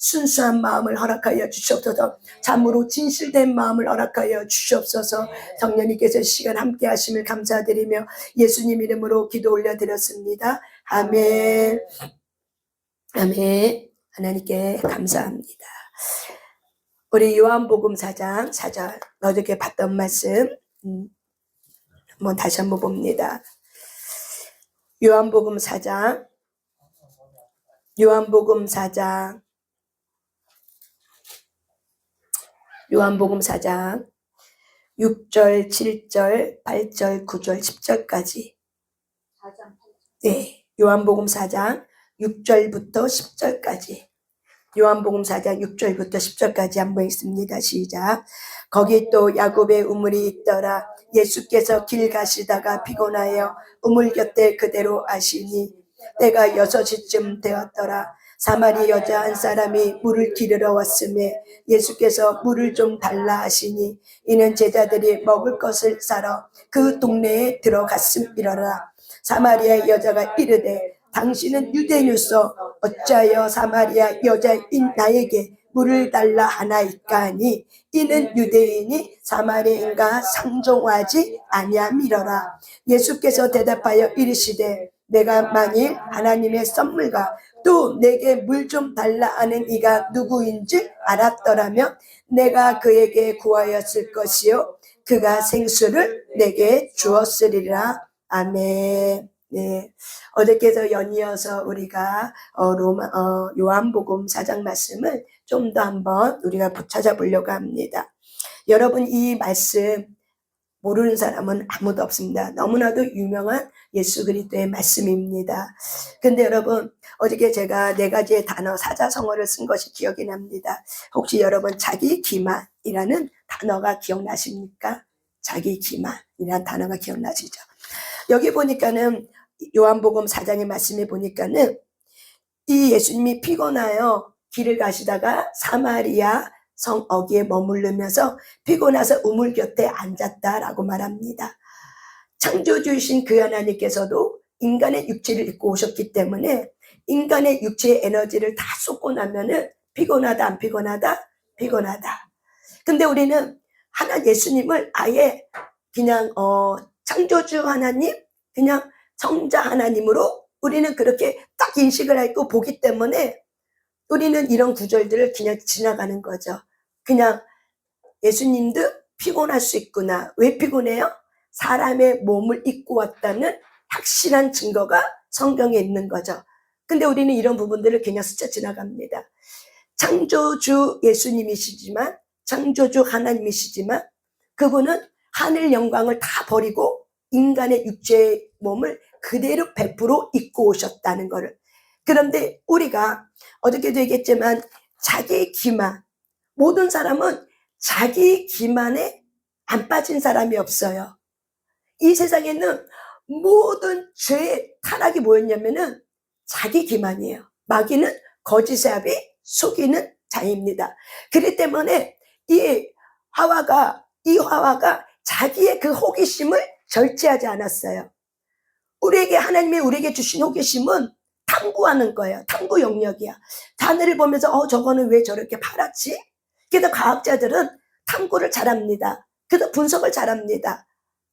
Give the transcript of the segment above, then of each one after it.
순수한 마음을 허락하여 주시옵소서. 참으로 진실된 마음을 허락하여 주시옵소서. 성령님께서 시간 함께 하심을 감사드리며 예수님 이름으로 기도 올려드렸습니다. 아멘. 아멘. 하나님께 감사합니다. 우리 요한복음 4장 4절 어저께 봤던 말씀 한번 다시 한번 봅니다. 요한복음 4장 6절, 7절, 8절, 9절, 10절까지. 네, 요한복음 4장 6절부터 10절까지. 요한복음 4장 6절부터 10절까지 한번 읽습니다. 시작. 거기 또 야곱의 우물이 있더라. 예수께서 길 가시다가 피곤하여 우물 곁에 그대로 하시니 때가 6시쯤 되었더라. 사마리 여자 한 사람이 물을 기르러 왔음에 예수께서 물을 좀 달라 하시니 이는 제자들이 먹을 것을 사러 그 동네에 들어갔음이러라. 사마리아 여자가 이르되 당신은 유대인으로서 어찌하여 사마리아 여자인 나에게 물을 달라 하나이까 하니 이는 유대인이 사마리아인과 상종하지 아니함이러라. 예수께서 대답하여 이르시되 내가 만일 하나님의 선물과 또 내게 물 좀 달라 하는 이가 누구인지 알았더라면 내가 그에게 구하였을 것이요 그가 생수를 내게 주었으리라. 아멘. 네, 어저께서 연이어서 우리가 요한복음 4장 말씀을 좀 더 한번 우리가 찾아보려고 합니다. 여러분 이 말씀 모르는 사람은 아무도 없습니다. 너무나도 유명한 예수 그리스도의 말씀입니다. 근데 여러분 어저께 제가 4가지의 단어 사자성어를 쓴 것이 기억이 납니다. 혹시 여러분 자기 기만이라는 단어가 기억나십니까? 자기 기만이라는 단어가 기억나시죠? 여기 보니까는 요한복음 4장의 말씀에 보니까는 이 예수님이 피곤하여 길을 가시다가 사마리아 성 어귀에 머무르면서 피곤해서 우물 곁에 앉았다라고 말합니다. 창조주이신 그 하나님께서도 인간의 육체를 입고 오셨기 때문에 인간의 육체의 에너지를 다 쏟고 나면은 피곤하다 안 피곤하다? 피곤하다. 근데 우리는 예수님을 아예 그냥 창조주 하나님 그냥 성자 하나님으로 우리는 그렇게 딱 인식을 하고 보기 때문에 우리는 이런 구절들을 그냥 지나가는 거죠. 그냥 예수님도 피곤할 수 있구나. 왜 피곤해요? 사람의 몸을 입고 왔다는 확실한 증거가 성경에 있는 거죠. 근데 우리는 이런 부분들을 그냥 스쳐 지나갑니다. 창조주 예수님이시지만 창조주 하나님이시지만 그분은 하늘 영광을 다 버리고 인간의 육체의 몸을 그대로 100% 입고 오셨다는 거를. 그런데 우리가 어저께도 얘기했지만 자기 기만, 모든 사람은 자기 기만에 안 빠진 사람이 없어요. 이 세상에는 모든 죄의 타락이 뭐였냐면은 자기 기만이에요. 마귀는 거짓의 아비 속이는 자입니다. 그렇기 때문에 이 화와가 자기의 그 호기심을 절제하지 않았어요. 하나님이 우리에게 주신 호기심은 탐구하는 거예요. 탐구 영역이야. 하늘을 보면서 저거는 왜 저렇게 파랗지? 그래서 과학자들은 탐구를 잘합니다. 그래서 분석을 잘합니다.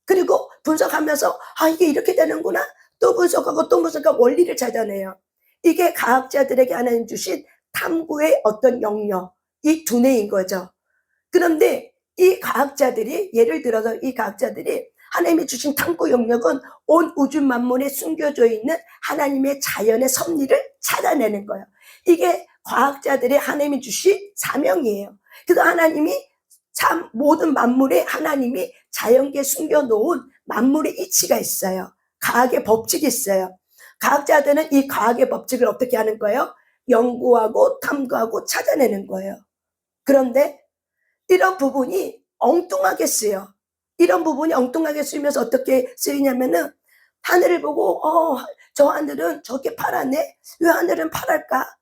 그리고 분석하면서 이게 이렇게 되는구나. 또 분석하고 원리를 찾아내요. 이게 과학자들에게 하나님 주신 탐구의 어떤 영역, 이 두뇌인 거죠. 그런데 이 과학자들이 예를 들어서 이 과학자들이 하나님이 주신 탐구 영역은 온 우주 만물에 숨겨져 있는 하나님의 자연의 섭리를 찾아내는 거예요. 이게 과학자들의 하나님이 주신 사명이에요. 그래서 하나님이 참 모든 만물에 하나님이 자연계에 숨겨놓은 만물의 이치가 있어요. 과학의 법칙이 있어요. 과학자들은 이 과학의 법칙을 어떻게 하는 거예요? 연구하고 탐구하고 찾아내는 거예요. 그런데 이런 부분이 엉뚱하게 쓰여. 이런 부분이 엉뚱하게 쓰이면서 어떻게 쓰이냐면은 하늘을 보고 저 하늘은 저렇게 파랗네? 왜 하늘은 파랄까?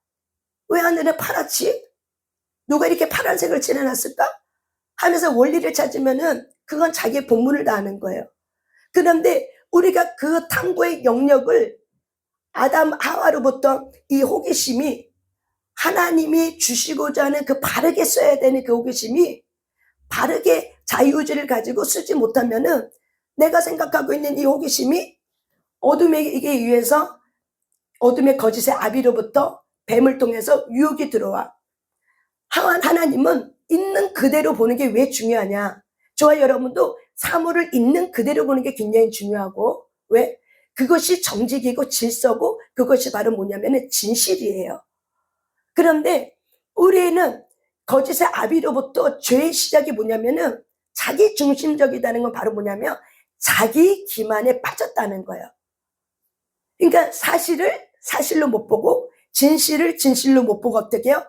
왜 하늘은 파랗지? 누가 이렇게 파란색을 칠해놨을까? 하면서 원리를 찾으면은 그건 자기의 본문을 다하는 거예요. 그런데 우리가 그 탐구의 영역을 아담 하와로부터 이 호기심이 하나님이 주시고자 하는 그 바르게 써야 되는 그 호기심이 바르게 자유의지를 가지고 쓰지 못하면은 내가 생각하고 있는 이 호기심이 어둠에게 의해서 어둠의 거짓의 아비로부터 뱀을 통해서 유혹이 들어와. 하나님은 있는 그대로 보는 게 왜 중요하냐? 저와 여러분도 사물을 있는 그대로 보는 게 굉장히 중요하고, 왜? 그것이 정직이고 질서고 그것이 바로 뭐냐면은 진실이에요. 그런데 우리는 거짓의 아비로부터 죄의 시작이 뭐냐면은 자기 중심적이다는 건 바로 뭐냐면 자기 기만에 빠졌다는 거예요. 그러니까 사실을 사실로 못 보고 진실을 진실로 못 보고 어떻게 해요?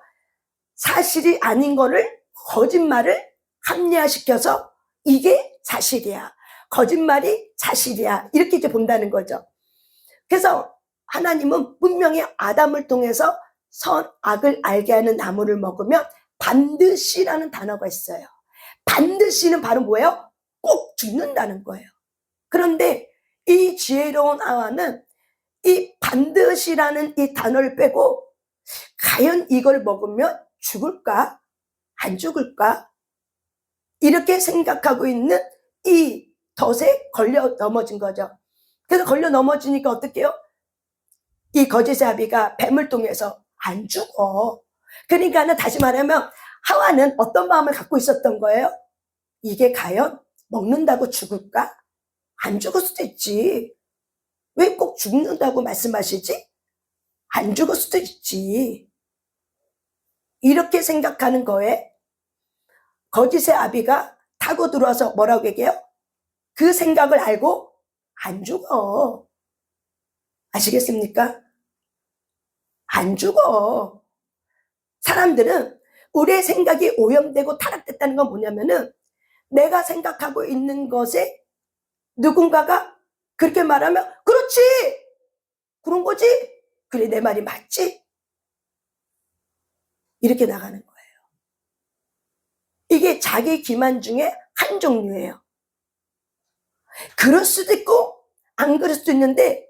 사실이 아닌 거를 거짓말을 합리화시켜서 이게 사실이야. 거짓말이 사실이야. 이렇게 이제 본다는 거죠. 그래서 하나님은 분명히 아담을 통해서 선악을 알게 하는 나무를 먹으면 반드시라는 단어가 있어요. 반드시는 바로 뭐예요? 꼭 죽는다는 거예요. 그런데 이 지혜로운 하와는 이 반드시라는 이 단어를 빼고 과연 이걸 먹으면 죽을까? 안 죽을까? 이렇게 생각하고 있는 이 덫에 걸려 넘어진 거죠. 그래서 걸려 넘어지니까 어떻게 해요? 이 거짓의 아비가 뱀을 통해서 안 죽어. 그러니까는 다시 말하면 하와는 어떤 마음을 갖고 있었던 거예요? 이게 과연 먹는다고 죽을까? 안 죽을 수도 있지. 왜 꼭 죽는다고 말씀하시지? 안 죽을 수도 있지. 이렇게 생각하는 거에 거짓의 아비가 타고 들어와서 뭐라고 얘기해요? 그 생각을 알고 안 죽어. 아시겠습니까? 안 죽어. 사람들은 우리의 생각이 오염되고 타락됐다는 건 뭐냐면은 내가 생각하고 있는 것에 누군가가 그렇게 말하면 그렇지! 그런 거지? 그래 내 말이 맞지? 이렇게 나가는 거예요. 이게 자기 기만 중에 한 종류예요. 그럴 수도 있고 안 그럴 수도 있는데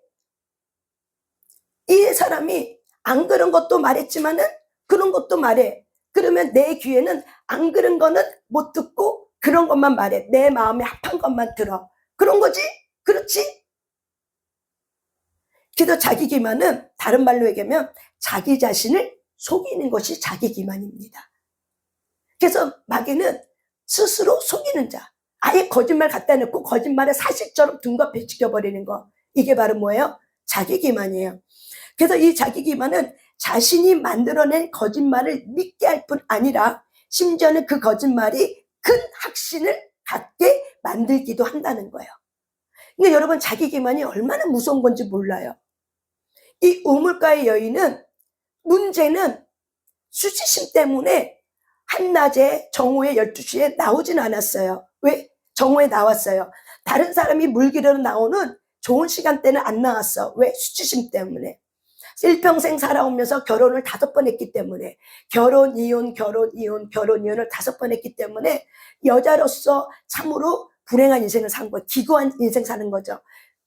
이 사람이 안 그런 것도 말했지만은 그런 것도 말해. 그러면 내 귀에는 안 그런 거는 못 듣고 그런 것만 말해. 내 마음에 합한 것만 들어. 그런 거지? 그렇지? 그래서 자기 기만은 다른 말로 얘기하면 자기 자신을 속이는 것이 자기 기만입니다. 그래서 마귀는 스스로 속이는 자. 아예 거짓말 갖다 놓고 거짓말을 사실처럼 둔갑시켜버리는 거. 이게 바로 뭐예요? 자기 기만이에요. 그래서 이 자기 기만은 자신이 만들어낸 거짓말을 믿게 할 뿐 아니라 심지어는 그 거짓말이 큰 확신을 갖게 만들기도 한다는 거예요. 그러니까 여러분 자기 기만이 얼마나 무서운 건지 몰라요. 이 우물가의 여인은 문제는 수치심 때문에 한낮에 정오에 12시에 나오진 않았어요. 왜? 정오에 나왔어요. 다른 사람이 물 기르러 나오는 좋은 시간대는 안 나왔어. 왜? 수치심 때문에. 일평생 살아오면서 결혼을 5번 했기 때문에 결혼, 이혼을 5번 했기 때문에 여자로서 참으로 불행한 인생을 산 거예요. 기구한 인생 사는 거죠.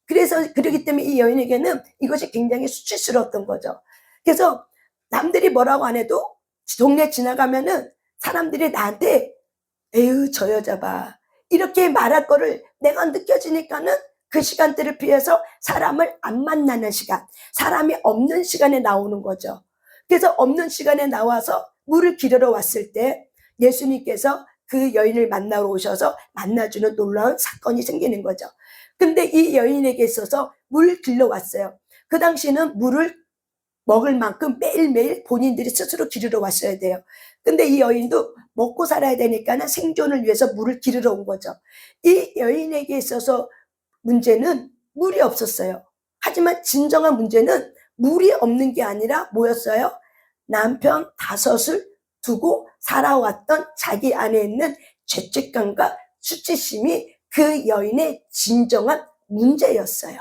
그래서 그러기 때문에 이 여인에게는 이것이 굉장히 수치스러웠던 거죠. 그래서 남들이 뭐라고 안 해도 동네 지나가면은 사람들이 나한테 에휴 저 여자 봐 이렇게 말할 거를 내가 느껴지니까는 그 시간대를 피해서 사람을 안 만나는 시간, 사람이 없는 시간에 나오는 거죠. 그래서 없는 시간에 나와서 물을 기르러 왔을 때 예수님께서 그 여인을 만나러 오셔서 만나주는 놀라운 사건이 생기는 거죠. 근데 이 여인에게 있어서 물 길러 왔어요. 그 당시에는 물을 먹을 만큼 매일매일 본인들이 스스로 기르러 왔어야 돼요. 근데 이 여인도 먹고 살아야 되니까는 생존을 위해서 물을 기르러 온 거죠. 이 여인에게 있어서 문제는 물이 없었어요. 하지만 진정한 문제는 물이 없는 게 아니라 뭐였어요? 남편 5을 두고 살아왔던 자기 안에 있는 죄책감과 수치심이 그 여인의 진정한 문제였어요.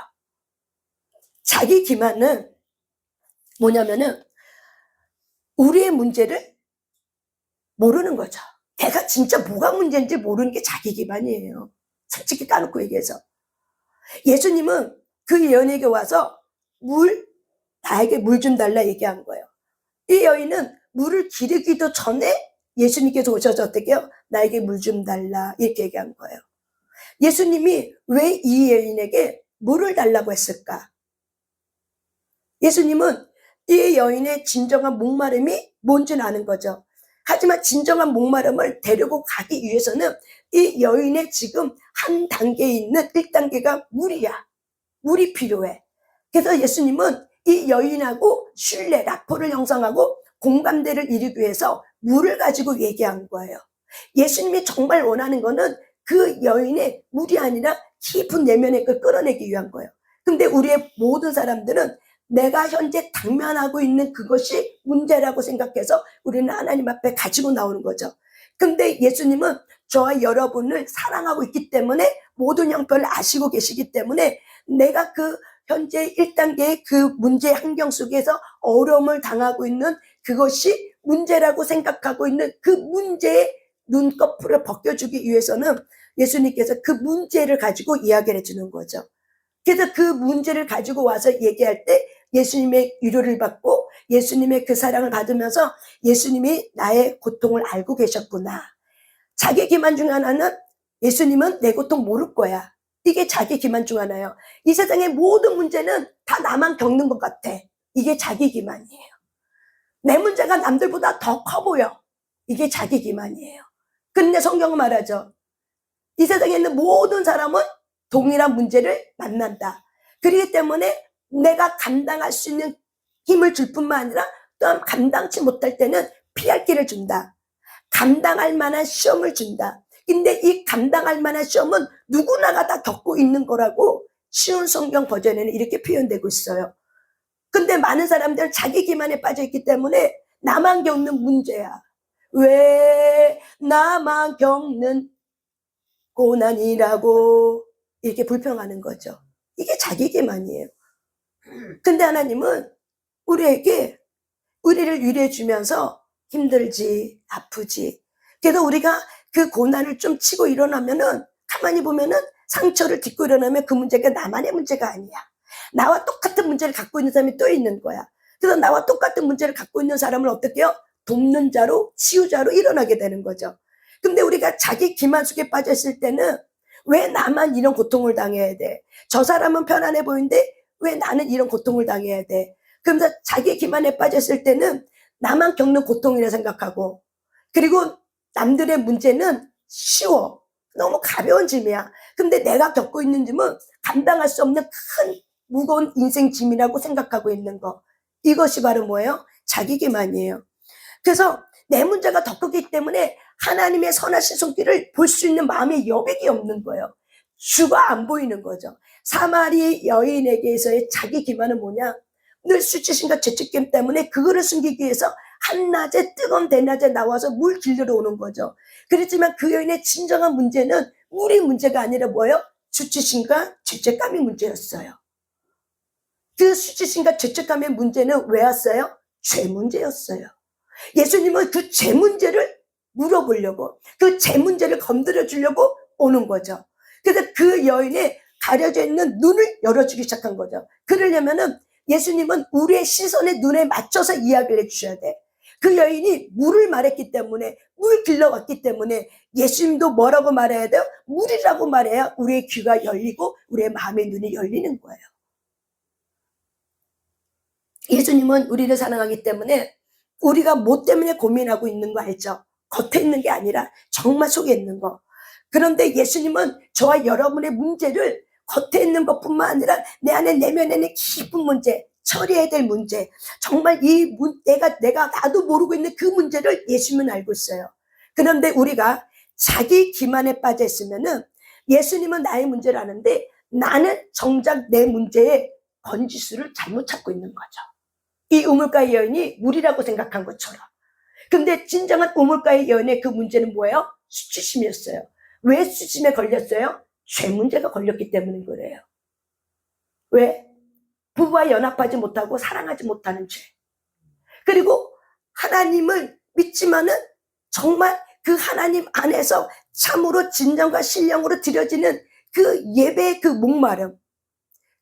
자기 기만은 뭐냐면은 우리의 문제를 모르는 거죠. 내가 진짜 뭐가 문제인지 모르는 게 자기 기만이에요. 솔직히 까놓고 얘기해서. 예수님은 그 여인에게 와서 나에게 물 좀 달라 얘기한 거예요. 이 여인은 물을 기르기도 전에 예수님께서 오셔서 어떻게 해요? 나에게 물 좀 달라 이렇게 얘기한 거예요. 예수님이 왜 이 여인에게 물을 달라고 했을까? 예수님은 이 여인의 진정한 목마름이 뭔지는 아는 거죠. 하지만 진정한 목마름을 데리고 가기 위해서는 이 여인의 지금 한 단계에 있는 1단계가 물이야. 물이 필요해. 그래서 예수님은 이 여인하고 신뢰, 라포를 형성하고 공감대를 이루기 위해서 물을 가지고 얘기한 거예요. 예수님이 정말 원하는 거는 그 여인의 물이 아니라 깊은 내면의 걸 끌어내기 위한 거예요. 근데 우리의 모든 사람들은 내가 현재 당면하고 있는 그것이 문제라고 생각해서 우리는 하나님 앞에 가지고 나오는 거죠. 근데 예수님은 저와 여러분을 사랑하고 있기 때문에 모든 형편을 아시고 계시기 때문에 내가 그 현재 1단계의 그 문제 환경 속에서 어려움을 당하고 있는 그것이 문제라고 생각하고 있는 그 문제의 눈꺼풀을 벗겨주기 위해서는 예수님께서 그 문제를 가지고 이야기를 해주는 거죠. 그래서 그 문제를 가지고 와서 얘기할 때 예수님의 위로를 받고 예수님의 그 사랑을 받으면서 예수님이 나의 고통을 알고 계셨구나. 자기 기만 중 하나는 예수님은 내 고통 모를 거야. 이게 자기 기만 중 하나예요. 이 세상의 모든 문제는 다 나만 겪는 것 같아. 이게 자기 기만이에요. 내 문제가 남들보다 더 커 보여. 이게 자기 기만이에요. 근데 성경은 말하죠. 이 세상에 있는 모든 사람은 동일한 문제를 만난다. 그렇기 때문에 내가 감당할 수 있는 힘을 줄 뿐만 아니라 또한 감당치 못할 때는 피할 길을 준다. 감당할 만한 시험을 준다. 근데 이 감당할 만한 시험은 누구나가 다 겪고 있는 거라고 쉬운 성경 버전에는 이렇게 표현되고 있어요. 근데 많은 사람들은 자기 기만에 빠져 있기 때문에 나만 겪는 문제야. 왜 나만 겪는 고난이라고 이렇게 불평하는 거죠. 이게 자기 기만이에요. 근데 하나님은 우리에게 우리를 위로해 주면서 힘들지, 아프지. 그래서 우리가 그 고난을 좀 치고 일어나면은 가만히 보면은 상처를 딛고 일어나면 그 문제가 나만의 문제가 아니야. 나와 똑같은 문제를 갖고 있는 사람이 또 있는 거야. 그래서 나와 똑같은 문제를 갖고 있는 사람을 어떻게 해요? 돕는 자로, 치유자로 일어나게 되는 거죠. 근데 우리가 자기 기만 속에 빠져 있을 때는 왜 나만 이런 고통을 당해야 돼? 저 사람은 편안해 보이는데 왜 나는 이런 고통을 당해야 돼? 그러면서 자기 기만에 빠졌을 때는 나만 겪는 고통이라 생각하고, 그리고 남들의 문제는 쉬워. 너무 가벼운 짐이야. 근데 내가 겪고 있는 짐은 감당할 수 없는 큰 무거운 인생 짐이라고 생각하고 있는 거. 이것이 바로 뭐예요? 자기 기만이에요. 그래서 내 문제가 더 크기 때문에 하나님의 선하신 손길을 볼 수 있는 마음의 여백이 없는 거예요. 주가 안 보이는 거죠. 사마리 여인에게서의 자기 기만은 뭐냐? 늘 수치심과 죄책감 때문에 그거를 숨기기 위해서 한낮에 뜨거운 대낮에 나와서 물 길르러 오는 거죠. 그렇지만 그 여인의 진정한 문제는 물이 문제가 아니라 뭐예요? 수치심과 죄책감이 문제였어요. 그 수치심과 죄책감의 문제는 왜 왔어요? 죄 문제였어요. 예수님은 그 죄 문제를 물어보려고, 그 죄 문제를 건드려 주려고 오는 거죠. 그래서 그 여인의 가려져 있는 눈을 열어주기 시작한 거죠. 그러려면은 예수님은 우리의 시선에 눈에 맞춰서 이야기를 해주셔야 돼. 그 여인이 물을 말했기 때문에, 물 길러왔기 때문에 예수님도 뭐라고 말해야 돼요? 물이라고 말해야 우리의 귀가 열리고 우리의 마음의 눈이 열리는 거예요. 예수님은 우리를 사랑하기 때문에 우리가 뭐 때문에 고민하고 있는 거 알죠? 겉에 있는 게 아니라 정말 속에 있는 거. 그런데 예수님은 저와 여러분의 문제를 겉에 있는 것뿐만 아니라 내 안에 내면에 있는 깊은 문제, 처리해야 될 문제, 정말 내가 나도 모르고 있는 그 문제를 예수님은 알고 있어요. 그런데 우리가 자기 기만에 빠져 있으면은 예수님은 나의 문제를 아는데 나는 정작 내 문제의 번지수를 잘못 찾고 있는 거죠. 이 우물가의 여인이 물이라고 생각한 것처럼. 근데 진정한 우물가의 여인의 그 문제는 뭐예요? 수치심이었어요. 왜 수치심에 걸렸어요? 죄 문제가 걸렸기 때문인 거예요. 왜? 부부와 연합하지 못하고 사랑하지 못하는 죄. 그리고 하나님을 믿지만은 정말 그 하나님 안에서 참으로 진정과 신령으로 드려지는 그 예배의 그 목마름.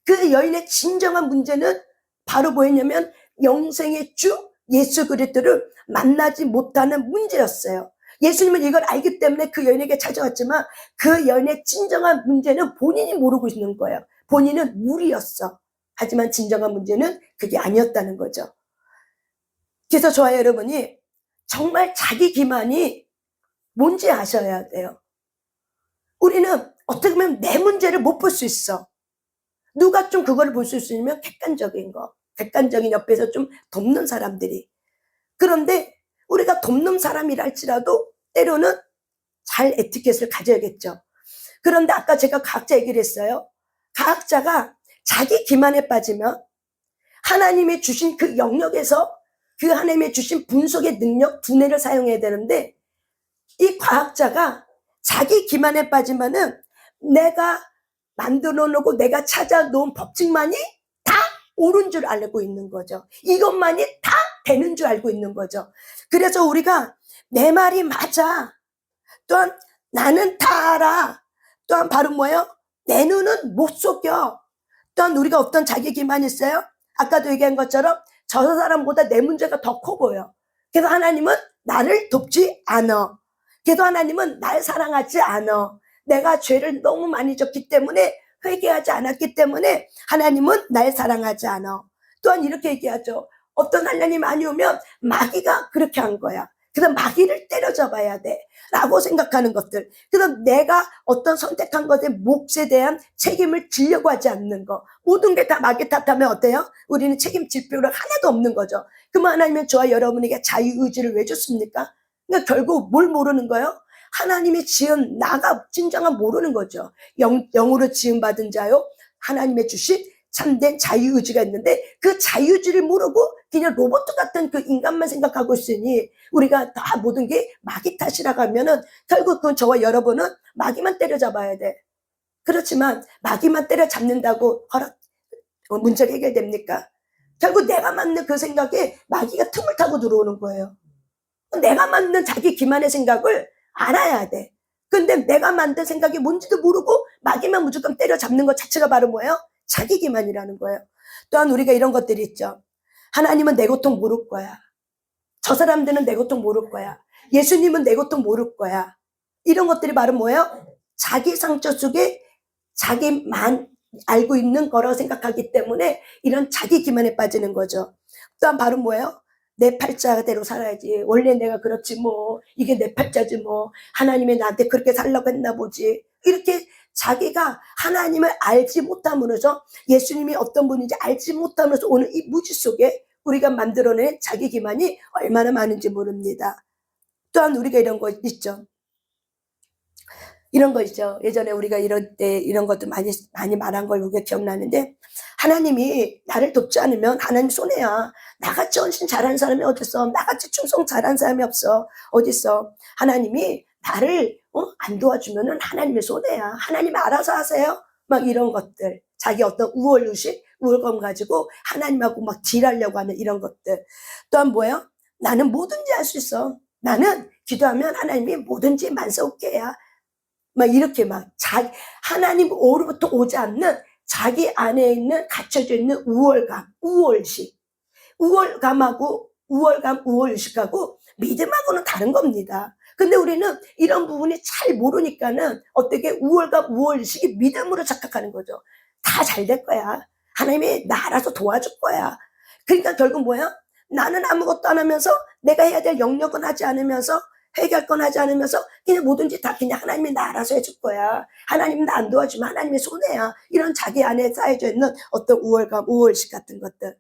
그 여인의 진정한 문제는 바로 뭐였냐면 영생의 주 예수 그리스도를 만나지 못하는 문제였어요. 예수님은 이걸 알기 때문에 그 여인에게 찾아왔지만 그 여인의 진정한 문제는 본인이 모르고 있는 거예요. 본인은 무리였어. 하지만 진정한 문제는 그게 아니었다는 거죠. 그래서 저와 여러분이 정말 자기 기만이 뭔지 아셔야 돼요. 우리는 어떻게 보면 내 문제를 못 볼 수 있어. 누가 좀 그걸 볼 수 있으면 객관적인 거, 객관적인 옆에서 좀 돕는 사람들이. 그런데 우리가 돕는 사람이라 할지라도 때로는 잘 에티켓을 가져야겠죠. 그런데 아까 제가 과학자 얘기를 했어요. 과학자가 자기 기만에 빠지면 하나님이 주신 그 영역에서 그 하나님이 주신 분석의 능력, 두뇌를 사용해야 되는데 이 과학자가 자기 기만에 빠지면은 내가 만들어 놓고 내가 찾아 놓은 법칙만이 다 옳은 줄 알고 있는 거죠. 이것만이 다 되는 줄 알고 있는 거죠. 그래서 우리가 내 말이 맞아. 또한 나는 다 알아. 또한 바로 뭐예요? 내 눈은 못 속여. 또한 우리가 어떤 자기 기만이 있어요? 아까도 얘기한 것처럼 저 사람보다 내 문제가 더 커 보여. 그래서 하나님은 나를 돕지 않아. 그래서 하나님은 날 사랑하지 않아. 내가 죄를 너무 많이 졌기 때문에 회개하지 않았기 때문에 하나님은 날 사랑하지 않아. 또한 이렇게 얘기하죠. 어떤 하나님 아니오면 마귀가 그렇게 한 거야. 그래서 마귀를 때려잡아야 돼 라고 생각하는 것들. 그래서 내가 어떤 선택한 것의 몫에 대한 책임을 지려고 하지 않는 거. 모든 게 다 마귀 탓하면 어때요? 우리는 책임질 필요가 하나도 없는 거죠. 그러면 하나님은 저와 여러분에게 자유의지를 왜 줬습니까? 그러니까 결국 뭘 모르는 거예요? 하나님이 지은 나가 진정한 모르는 거죠. 영으로 지음받은 자요 하나님의 주신 참된 자유의지가 있는데 그 자유의지를 모르고 그냥 로봇 같은 그 인간만 생각하고 있으니 우리가 다 모든 게 마귀 탓이라고 하면은 결국 그건 저와 여러분은 마귀만 때려잡아야 돼. 그렇지만 마귀만 때려잡는다고 문제가 해결됩니까? 결국 내가 맞는 그 생각에 마귀가 틈을 타고 들어오는 거예요. 내가 만든 자기 기만의 생각을 알아야 돼. 근데 내가 만든 생각이 뭔지도 모르고 마귀만 무조건 때려잡는 것 자체가 바로 뭐예요? 자기 기만이라는 거예요. 또한 우리가 이런 것들이 있죠. 하나님은 내 고통 모를 거야. 저 사람들은 내 고통 모를 거야. 예수님은 내 고통 모를 거야. 이런 것들이 바로 뭐예요? 자기 상처 속에 자기만 알고 있는 거라고 생각하기 때문에 이런 자기 기만에 빠지는 거죠. 또한 바로 뭐예요? 내 팔자대로 살아야지. 원래 내가 그렇지 뭐. 이게 내 팔자지 뭐. 하나님이 나한테 그렇게 살라고 했나 보지. 이렇게 자기가 하나님을 알지 못함으로써 예수님이 어떤 분인지 알지 못함으로써 오늘 이 무지 속에 우리가 만들어낸 자기 기만이 얼마나 많은지 모릅니다. 또한 우리가 이런 거 있죠. 이런 거 있죠. 예전에 우리가 이럴 때 이런 것도 많이 말한 걸 우리가 기억나는데 하나님이 나를 돕지 않으면 하나님 손해야. 나같이 헌신 잘하는 사람이 어딨어. 나같이 충성 잘하는 사람이 없어. 어딨어. 하나님이 나를 안 도와주면은 하나님의 손해야. 하나님이 알아서 하세요. 막 이런 것들. 자기 어떤 우월의식, 우월감 가지고 하나님하고 막 딜하려고 하는 이런 것들. 또한 뭐예요? 나는 뭐든지 할 수 있어. 나는 기도하면 하나님이 뭐든지 만사오케 해야. 막 이렇게 막 하나님으로부터 오지 않는 자기 안에 있는 갇혀져 있는 우월감, 우월식. 우월의식하고 믿음하고는 다른 겁니다. 근데 우리는 이런 부분이 잘 모르니까는 어떻게 우월감, 우월의식이 믿음으로 착각하는 거죠. 다 잘 될 거야. 하나님이 나 알아서 도와줄 거야. 그러니까 결국 뭐야? 나는 아무것도 안 하면서 내가 해야 될 영역은 하지 않으면서 회개할 건 하지 않으면서 그냥 뭐든지 다 그냥 하나님이 나 알아서 해줄 거야. 하나님이 나 안 도와주면 하나님의 손해야. 이런 자기 안에 쌓여져 있는 어떤 우월감, 우월식 같은 것들.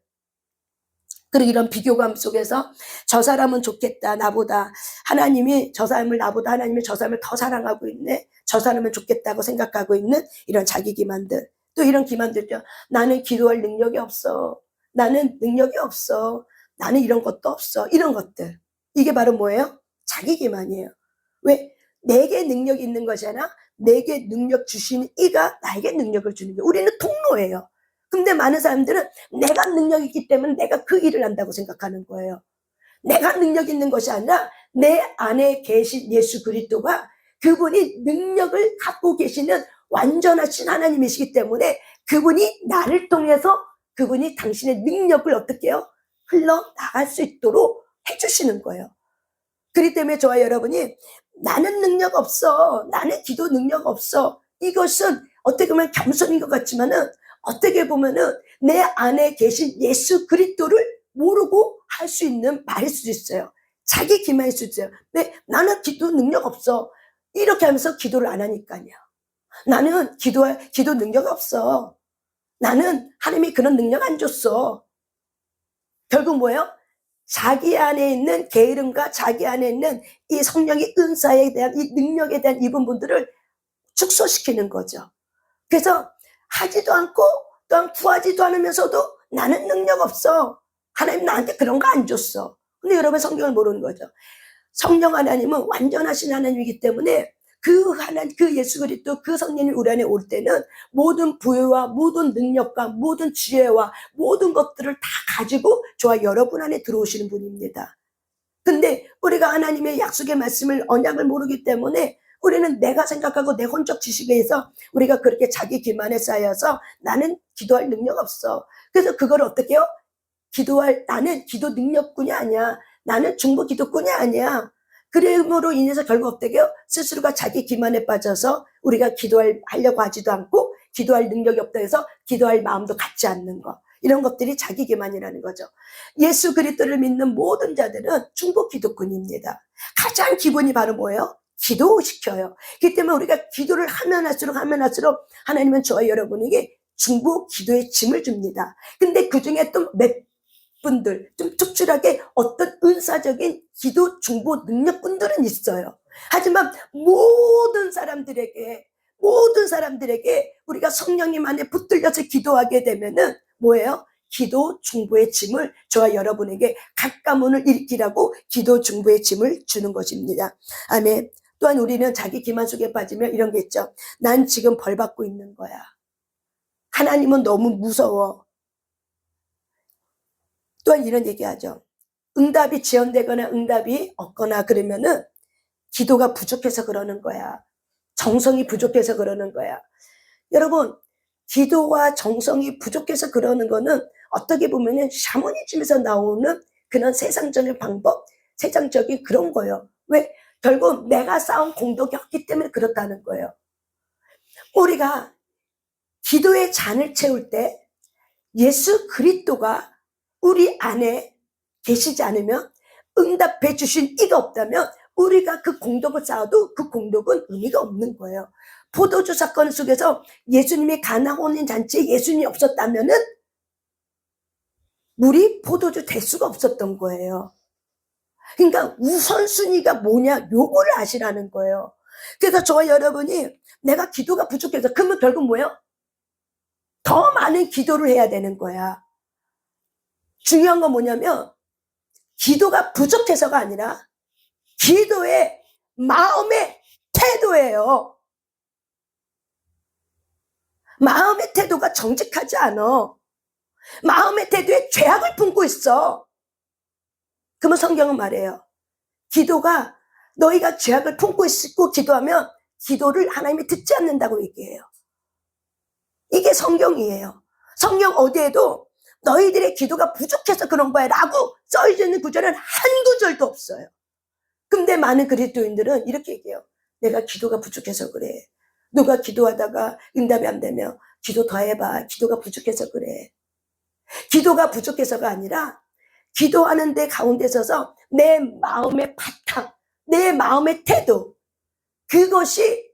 그리고 이런 비교감 속에서 저 사람은 좋겠다 나보다. 하나님이 저 사람을 나보다 하나님이 저 사람을 더 사랑하고 있네. 저 사람은 좋겠다고 생각하고 있는 이런 자기 기만들. 또 이런 기만들죠. 나는 기도할 능력이 없어. 나는 능력이 없어. 나는 이런 것도 없어. 이런 것들. 이게 바로 뭐예요? 자기 기만이에요. 왜? 내게 능력이 있는 거잖아. 내게 능력 주시는 이가 나에게 능력을 주는 거예요. 우리는 통로예요. 근데 많은 사람들은 내가 능력이 있기 때문에 내가 그 일을 한다고 생각하는 거예요. 내가 능력 있는 것이 아니라 내 안에 계신 예수 그리스도가 그분이 능력을 갖고 계시는 완전하신 하나님이시기 때문에 그분이 나를 통해서 그분이 당신의 능력을 어떻게 해요? 흘러나갈 수 있도록 해주시는 거예요. 그렇기 때문에 저와 여러분이 나는 능력 없어, 나는 기도 능력 없어, 이것은 어떻게 보면 겸손인 것 같지만은 어떻게 보면은 내 안에 계신 예수 그리스도를 모르고 할 수 있는 말일 수도 있어요. 자기 기만일 수도 있어요. 왜? 나는 기도 능력 없어, 이렇게 하면서 기도를 안 하니까요. 나는 기도 능력 없어, 나는 하나님이 그런 능력 안 줬어. 결국 뭐예요? 자기 안에 있는 게으름과 자기 안에 있는 이 성령의 은사에 대한 이 능력에 대한 이 부분들을 축소시키는 거죠. 그래서 하지도 않고 또한 구하지도 않으면서도 나는 능력 없어, 하나님 나한테 그런 거 안 줬어. 근데 여러분 성경을 모르는 거죠. 성령 하나님은 완전하신 하나님이기 때문에 그 예수 그리스도 그 성령이 우리 안에 올 때는 모든 부여와 모든 능력과 모든 지혜와 모든 것들을 다 가지고 저와 여러분 안에 들어오시는 분입니다. 근데 우리가 하나님의 약속의 말씀을, 언약을 모르기 때문에 우리는 내가 생각하고 내 혼적 지식에 의해서 우리가 그렇게 자기 기만에 쌓여서 나는 기도할 능력 없어. 그래서 그걸 어떻게 해요? 나는 기도 능력꾼이 아니야, 나는 중보 기도꾼이 아니야. 그럼으로 인해서 결국 어떻게 해요? 스스로가 자기 기만에 빠져서 우리가 하려고 하지도 않고 기도할 능력이 없다 해서 기도할 마음도 갖지 않는 거, 이런 것들이 자기 기만이라는 거죠. 예수 그리스도를 믿는 모든 자들은 중보 기도꾼입니다. 가장 기본이 바로 뭐예요? 기도시켜요. 그렇기 때문에 우리가 기도를 하면 할수록 하나님은 저와 여러분에게 중보 기도의 짐을 줍니다. 근데 그 중에 또 몇 분들, 좀 특출하게 어떤 은사적인 기도 중보 능력분들은 있어요. 하지만 모든 사람들에게 우리가 성령님 안에 붙들려서 기도하게 되면은 뭐예요? 기도 중보의 짐을 저와 여러분에게 각 가문을 일으키라고 기도 중보의 짐을 주는 것입니다. 아멘. 또한 우리는 자기 기만 속에 빠지면 이런 게 있죠. 난 지금 벌 받고 있는 거야, 하나님은 너무 무서워. 또한 이런 얘기하죠. 응답이 지연되거나 응답이 없거나 그러면은 기도가 부족해서 그러는 거야, 정성이 부족해서 그러는 거야. 여러분, 기도와 정성이 부족해서 그러는 거는 어떻게 보면은 샤머니즘에서 나오는 그런 세상적인 방법, 세상적인 그런 거예요. 왜? 결국 내가 쌓은 공덕이 없기 때문에 그렇다는 거예요. 우리가 기도의 잔을 채울 때 예수 그리스도가 우리 안에 계시지 않으면, 응답해 주신 이가 없다면 우리가 그 공덕을 쌓아도 그 공덕은 의미가 없는 거예요. 포도주 사건 속에서 예수님이 가나 혼인 잔치에 예수님이 없었다면은 물이 포도주 될 수가 없었던 거예요. 그러니까 우선순위가 뭐냐, 요거를 아시라는 거예요. 그래서 저와 여러분이 내가 기도가 부족해서, 그러면 결국 뭐예요? 더 많은 기도를 해야 되는 거야. 중요한 건 뭐냐면 기도가 부족해서가 아니라 기도의 마음의 태도예요. 마음의 태도가 정직하지 않아. 마음의 태도에 죄악을 품고 있어. 그러면 성경은 말해요. 기도가, 너희가 죄악을 품고 있고 기도하면 기도를 하나님이 듣지 않는다고 얘기해요. 이게 성경이에요. 성경 어디에도 너희들의 기도가 부족해서 그런 거야 라고 써져 있는 구절은 한 구절도 없어요. 근데 많은 그리스도인들은 이렇게 얘기해요. 내가 기도가 부족해서 그래. 누가 기도하다가 응답이 안 되면 기도 더 해봐, 기도가 부족해서 그래. 기도가 부족해서가 아니라 기도하는 데 가운데 서서 내 마음의 바탕, 내 마음의 태도, 그것이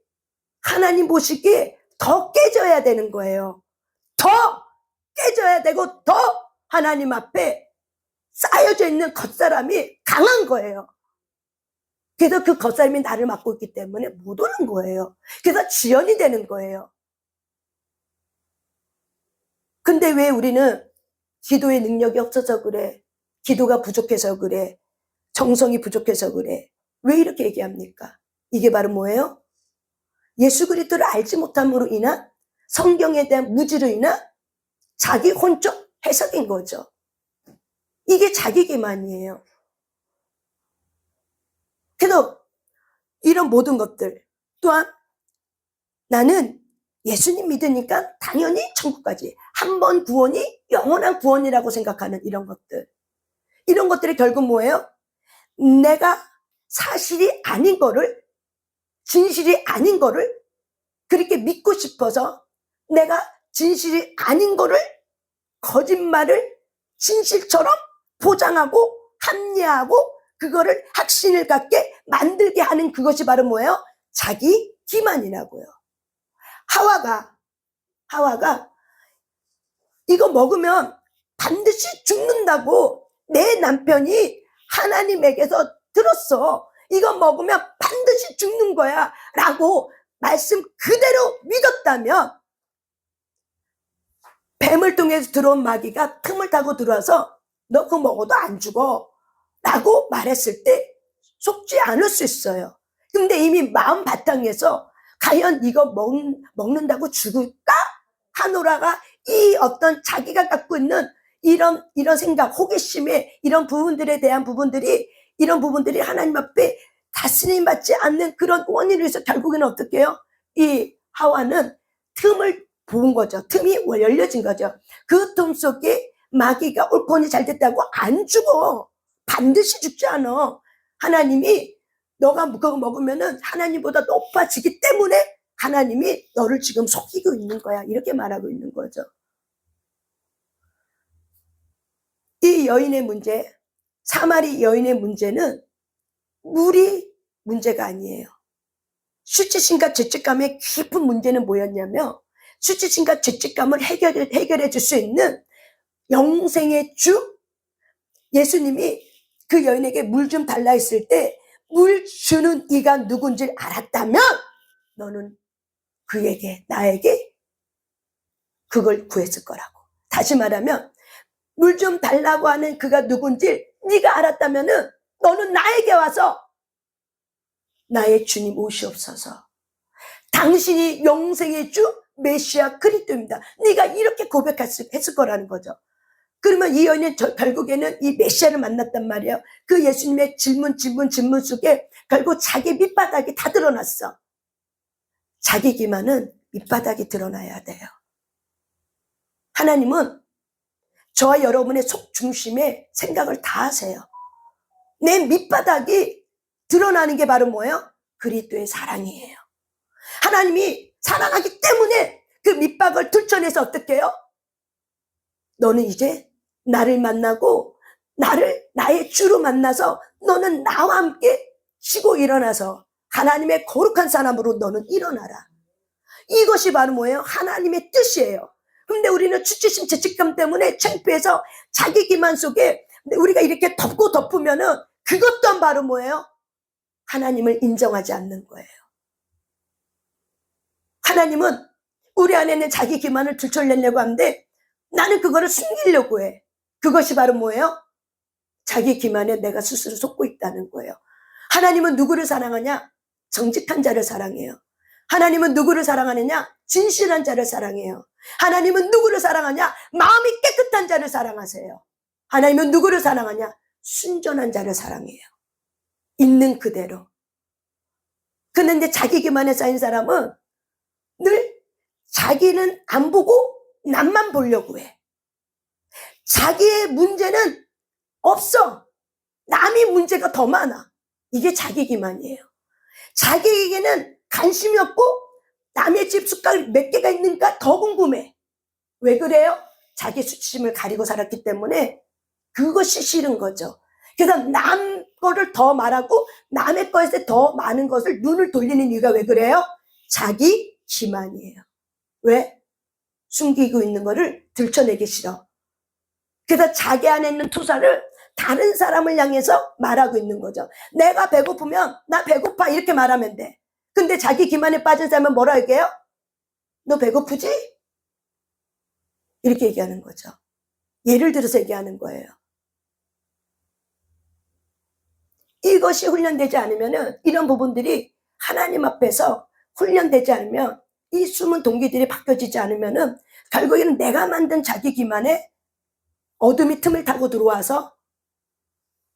하나님 보시기에 더 깨져야 되는 거예요. 더 깨져야 되고 더 하나님 앞에 쌓여져 있는 겉사람이 강한 거예요. 그래서 그 겉사람이 나를 맡고 있기 때문에 못 오는 거예요. 그래서 지연이 되는 거예요. 근데 왜 우리는 기도의 능력이 없어서 그래, 기도가 부족해서 그래, 정성이 부족해서 그래, 왜 이렇게 얘기합니까? 이게 바로 뭐예요? 예수 그리스도를 알지 못함으로 인한, 성경에 대한 무지로 인한 자기 혼적 해석인 거죠. 이게 자기 기만이에요. 그래서 이런 모든 것들, 또한 나는 예수님 믿으니까 당연히 천국까지, 한 번 구원이 영원한 구원이라고 생각하는 이런 것들, 이런 것들이 결국 뭐예요? 내가 사실이 아닌 거를, 진실이 아닌 거를 그렇게 믿고 싶어서 내가 진실이 아닌 거를, 거짓말을 진실처럼 포장하고 합리화하고 그거를 확신을 갖게 만들게 하는 그것이 바로 뭐예요? 자기 기만이라고요. 하와가 이거 먹으면 반드시 죽는다고 내 남편이 하나님에게서 들었어. 이거 먹으면 반드시 죽는 거야 라고 말씀 그대로 믿었다면, 뱀을 통해서 들어온 마귀가 틈을 타고 들어와서 너 그거 먹어도 안 죽어 라고 말했을 때 속지 않을 수 있어요. 근데 이미 마음 바탕에서 과연 이거 먹는다고 죽을까 하노라가 이 어떤 자기가 갖고 있는 이런 생각, 호기심에 이런 부분들에 대한 이런 부분들이 하나님 앞에 다스림 받지 않는 그런 원인으로 해서 결국에는 어떻게 해요? 이 하와는 틈을 본 거죠. 틈이 열려진 거죠. 그 틈 속에 마귀가 옳거니 잘 됐다고 안 죽어. 반드시 죽지 않아. 하나님이 너가 그거 먹으면은 하나님보다 높아지기 때문에 하나님이 너를 지금 속이고 있는 거야. 이렇게 말하고 있는 거죠. 이 여인의 문제, 사마리 여인의 문제는 물이 문제가 아니에요. 수치심과 죄책감의 깊은 문제는 뭐였냐면, 수치심과 죄책감을 해결해 줄 수 있는 영생의 주 예수님이 그 여인에게 물 좀 달라 했을 때 물 주는 이가 누군지 알았다면 너는 나에게 그걸 구했을 거라고. 다시 말하면 물 좀 달라고 하는 그가 누군지 네가 알았다면은 너는 나에게 와서 나의 주님 오시옵소서. 당신이 영생의 주 메시아 그리스도입니다. 네가 이렇게 고백했을 거라는 거죠. 그러면 이 여인은 결국에는 이 메시아를 만났단 말이에요. 그 예수님의 질문 속에 결국 자기 밑바닥이 다 드러났어. 자기 기만은 밑바닥이 드러나야 돼요. 하나님은 저와 여러분의 속 중심에 생각을 다 하세요. 내 밑바닥이 드러나는 게 바로 뭐예요? 그리스도의 사랑이에요. 하나님이 사랑하기 때문에 그 밑바닥을 들춰내서 어떻게 해요? 너는 이제 나를 만나고 나의 주로 만나서 너는 나와 함께 쉬고 일어나서 하나님의 거룩한 사람으로 너는 일어나라. 이것이 바로 뭐예요? 하나님의 뜻이에요. 근데 우리는 수치심, 죄책감 때문에 창피해서 자기 기만 속에 우리가 이렇게 덮으면은 그것 또한 바로 뭐예요? 하나님을 인정하지 않는 거예요. 하나님은 우리 안에 있는 자기 기만을 들춰내려고 하는데 나는 그거를 숨기려고 해. 그것이 바로 뭐예요? 자기 기만에 내가 스스로 속고 있다는 거예요. 하나님은 누구를 사랑하냐? 정직한 자를 사랑해요. 하나님은 누구를 사랑하느냐? 진실한 자를 사랑해요. 하나님은 누구를 사랑하냐? 마음이 깨끗한 자를 사랑하세요. 하나님은 누구를 사랑하냐? 순전한 자를 사랑해요. 있는 그대로. 그런데 자기 기만에 쌓인 사람은 늘 자기는 안 보고 남만 보려고 해. 자기의 문제는 없어. 남이 문제가 더 많아. 이게 자기 기만이에요. 자기에게는 관심이 없고 남의 집 숟갈 몇 개가 있는가 더 궁금해. 왜 그래요? 자기 수치심을 가리고 살았기 때문에 그것이 싫은 거죠. 그래서 남 거를 더 말하고 남의 것에 더 많은 것을 눈을 돌리는 이유가 왜 그래요? 자기 기만이에요. 왜? 숨기고 있는 거를 들춰내기 싫어. 그래서 자기 안에 있는 투사를 다른 사람을 향해서 말하고 있는 거죠. 내가 배고프면 나 배고파 이렇게 말하면 돼. 근데 자기 기만에 빠진 사람은 뭐라 얘기해요? 너 배고프지? 이렇게 얘기하는 거죠. 예를 들어서 얘기하는 거예요. 이것이 훈련되지 않으면은 이런 부분들이 하나님 앞에서 훈련되지 않으면 이 숨은 동기들이 바뀌어지지 않으면은 결국에는 내가 만든 자기 기만에 어둠이 틈을 타고 들어와서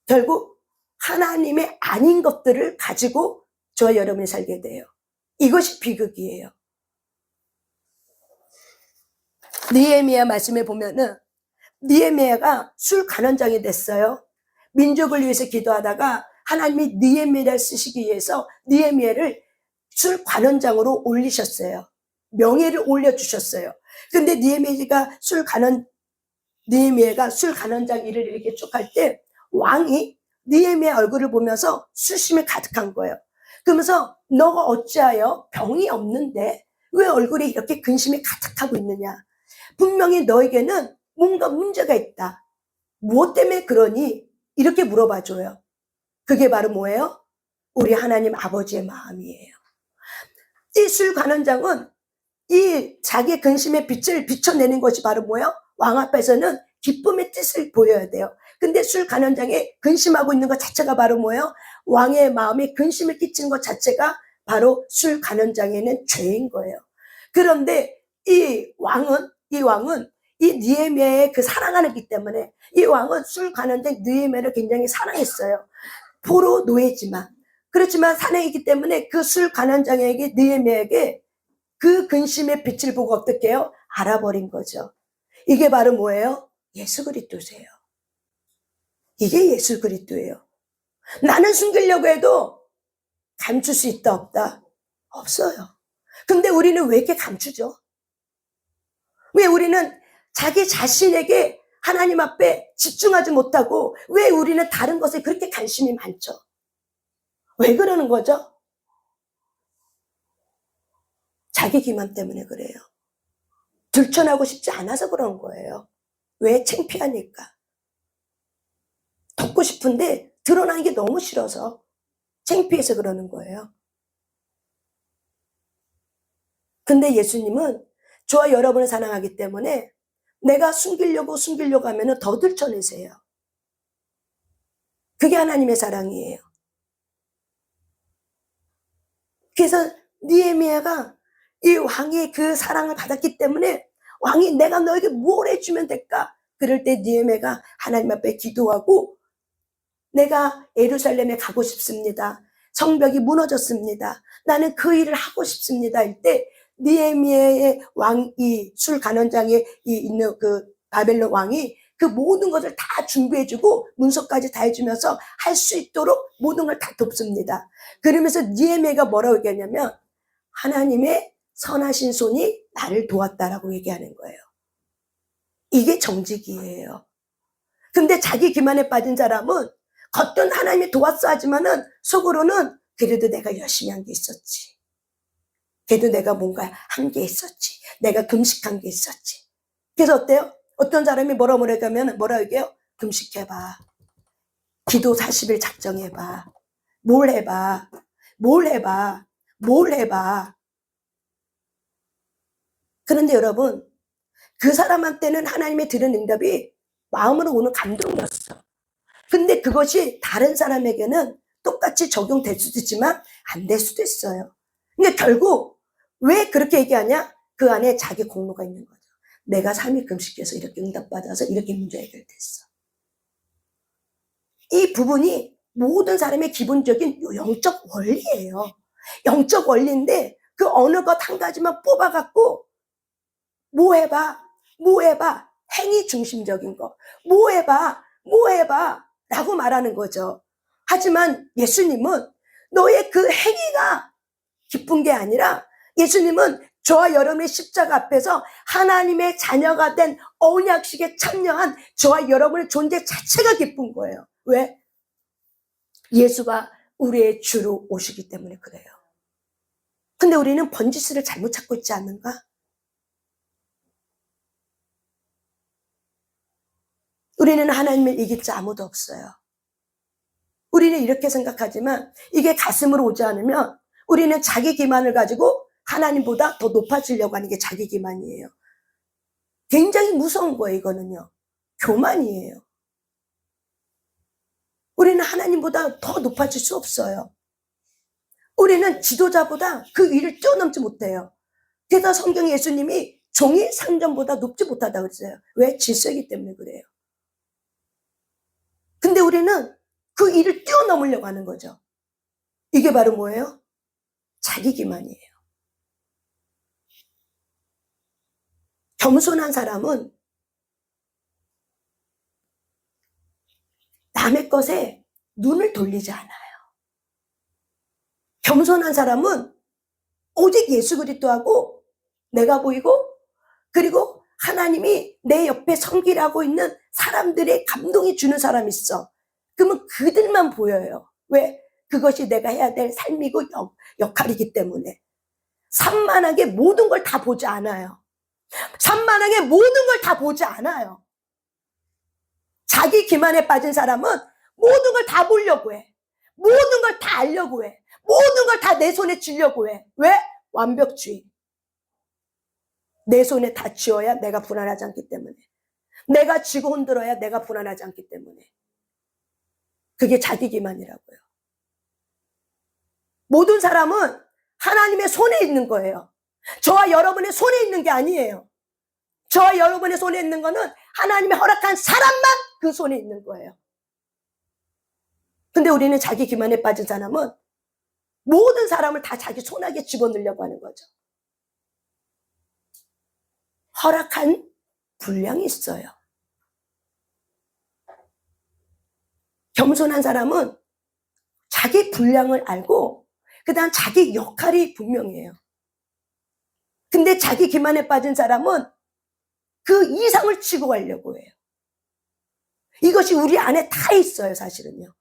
결국 하나님의 아닌 것들을 가지고 저와 여러분이 살게 돼요. 이것이 비극이에요. 느헤미야 말씀에 보면은 느헤미야가 술 간원장이 됐어요. 민족을 위해서 기도하다가 하나님이 느헤미야를 쓰시기 위해서 느헤미야를 술 관원장으로 올리셨어요. 명예를 올려주셨어요. 근데 느헤미야가 술 관원장 일을 이렇게 쭉 할 때 왕이 느헤미야 얼굴을 보면서 수심이 가득한 거예요. 그러면서 너가 어찌하여 병이 없는데 왜 얼굴에 이렇게 근심이 가득하고 있느냐? 분명히 너에게는 뭔가 문제가 있다. 무엇 때문에 그러니? 이렇게 물어봐줘요. 그게 바로 뭐예요? 우리 하나님 아버지의 마음이에요. 이 술 관원장은 이 자기의 근심의 빛을 비춰내는 것이 바로 뭐예요? 왕 앞에서는 기쁨의 뜻을 보여야 돼요. 근데 술 관원장이 근심하고 있는 것 자체가 바로 뭐예요? 왕의 마음에 근심을 끼치는 것 자체가 바로 술 관원장에는 죄인 거예요. 그런데 이 왕은 이 느헤미야의 그 사랑하는 기 때문에 이 왕은 술 관원장 느헤미야를 굉장히 사랑했어요. 포로 노예지만. 그렇지만 사랑이기 때문에 그 술 관원장에게 느헤미야에게 그 근심의 빛을 보고 어떻게 해요? 알아버린 거죠. 이게 바로 뭐예요? 예수 그리스도세요. 이게 예수 그리스도예요. 나는 숨기려고 해도 감출 수 있다 없다? 없어요. 근데 우리는 왜 이렇게 감추죠? 왜 우리는 자기 자신에게 하나님 앞에 집중하지 못하고 왜 우리는 다른 것에 그렇게 관심이 많죠? 왜 그러는 거죠? 자기 기만 때문에 그래요. 들춰나고 싶지 않아서 그런 거예요. 왜? 창피하니까. 덮고 싶은데 드러나는 게 너무 싫어서 창피해서 그러는 거예요. 근데 예수님은 저와 여러분을 사랑하기 때문에 내가 숨기려고 하면 더 들춰내세요. 그게 하나님의 사랑이에요. 그래서 느헤미야가 이 왕의 그 사랑을 받았기 때문에 왕이 내가 너에게 뭘 해주면 될까? 그럴 때 느헤미야가 하나님 앞에 기도하고 내가 예루살렘에 가고 싶습니다. 성벽이 무너졌습니다. 나는 그 일을 하고 싶습니다. 할 때 느헤미야의 왕이 술 간원장에 있는 그 바벨론 왕이 그 모든 것을 다 준비해주고 문서까지 다 해주면서 할 수 있도록 모든 걸 다 돕습니다. 그러면서 느헤미야가 뭐라고 얘기하냐면 하나님의 선하신 손이 나를 도왔다라고 얘기하는 거예요. 이게 정직이에요. 근데 자기 기만에 빠진 사람은 겉은 하나님이 도왔어 하지만은 속으로는 그래도 내가 열심히 한 게 있었지. 그래도 내가 뭔가 한 게 있었지. 내가 금식한 게 있었지. 그래서 어때요? 어떤 사람이 뭐라고 얘기해요? 금식해봐. 기도 40일 작정해봐. 뭘 해봐. 뭘 해봐. 뭘 해봐. 그런데 여러분, 그 사람한테는 하나님의 들은 응답이 마음으로 오는 감동이었어. 근데 그것이 다른 사람에게는 똑같이 적용될 수도 있지만 안 될 수도 있어요. 그러니까 결국 왜 그렇게 얘기하냐? 그 안에 자기 공로가 있는 거죠. 내가 3일 금식해서 이렇게 응답받아서 이렇게 문제 해결됐어. 이 부분이 모든 사람의 기본적인 영적 원리예요. 영적 원리인데 그 어느 것 한 가지만 뽑아갖고 뭐 해봐, 뭐 해봐, 행위 중심적인 거, 뭐 해봐, 뭐 해봐 라고 말하는 거죠. 하지만 예수님은 너의 그 행위가 기쁜 게 아니라 예수님은 저와 여러분의 십자가 앞에서 하나님의 자녀가 된 언약식에 참여한 저와 여러분의 존재 자체가 기쁜 거예요. 왜? 예수가 우리의 주로 오시기 때문에 그래요. 근데 우리는 번지수를 잘못 찾고 있지 않는가? 우리는 하나님을 이길 자 아무도 없어요. 우리는 이렇게 생각하지만 이게 가슴으로 오지 않으면 우리는 자기 기만을 가지고 하나님보다 더 높아지려고 하는 게 자기 기만이에요. 굉장히 무서운 거예요, 이거는요. 교만이에요. 우리는 하나님보다 더 높아질 수 없어요. 우리는 지도자보다 그 위를 뛰어넘지 못해요. 그래서 성경 예수님이 종이 상전보다 높지 못하다고 그랬어요. 왜? 질서이기 때문에 그래요. 근데 우리는 그 일을 뛰어넘으려고 하는 거죠. 이게 바로 뭐예요? 자기 기만이에요. 겸손한 사람은 남의 것에 눈을 돌리지 않아요. 겸손한 사람은 오직 예수 그리스도하고 내가 보이고, 그리고 하나님이 내 옆에 섬기라고 있는 사람들의 감동이 주는 사람이 있어. 그러면 그들만 보여요. 왜? 그것이 내가 해야 될 삶이고 역할이기 때문에. 산만하게 모든 걸 다 보지 않아요. 산만하게 모든 걸 다 보지 않아요. 자기 기만에 빠진 사람은 모든 걸 다 보려고 해. 모든 걸 다 알려고 해. 모든 걸 다 내 손에 쥐려고 해. 왜? 완벽주의. 내 손에 다 쥐어야 내가 불안하지 않기 때문에. 내가 쥐고 흔들어야 내가 불안하지 않기 때문에. 그게 자기 기만이라고요. 모든 사람은 하나님의 손에 있는 거예요. 저와 여러분의 손에 있는 게 아니에요. 저와 여러분의 손에 있는 거는 하나님의 허락한 사람만 그 손에 있는 거예요. 근데 우리는 자기 기만에 빠진 사람은 모든 사람을 다 자기 손안에 집어넣으려고 하는 거죠. 허락한 분량이 있어요. 겸손한 사람은 자기 분량을 알고 그 다음 자기 역할이 분명해요. 근데 자기 기만에 빠진 사람은 그 이상을 치고 가려고 해요. 이것이 우리 안에 다 있어요, 사실은요.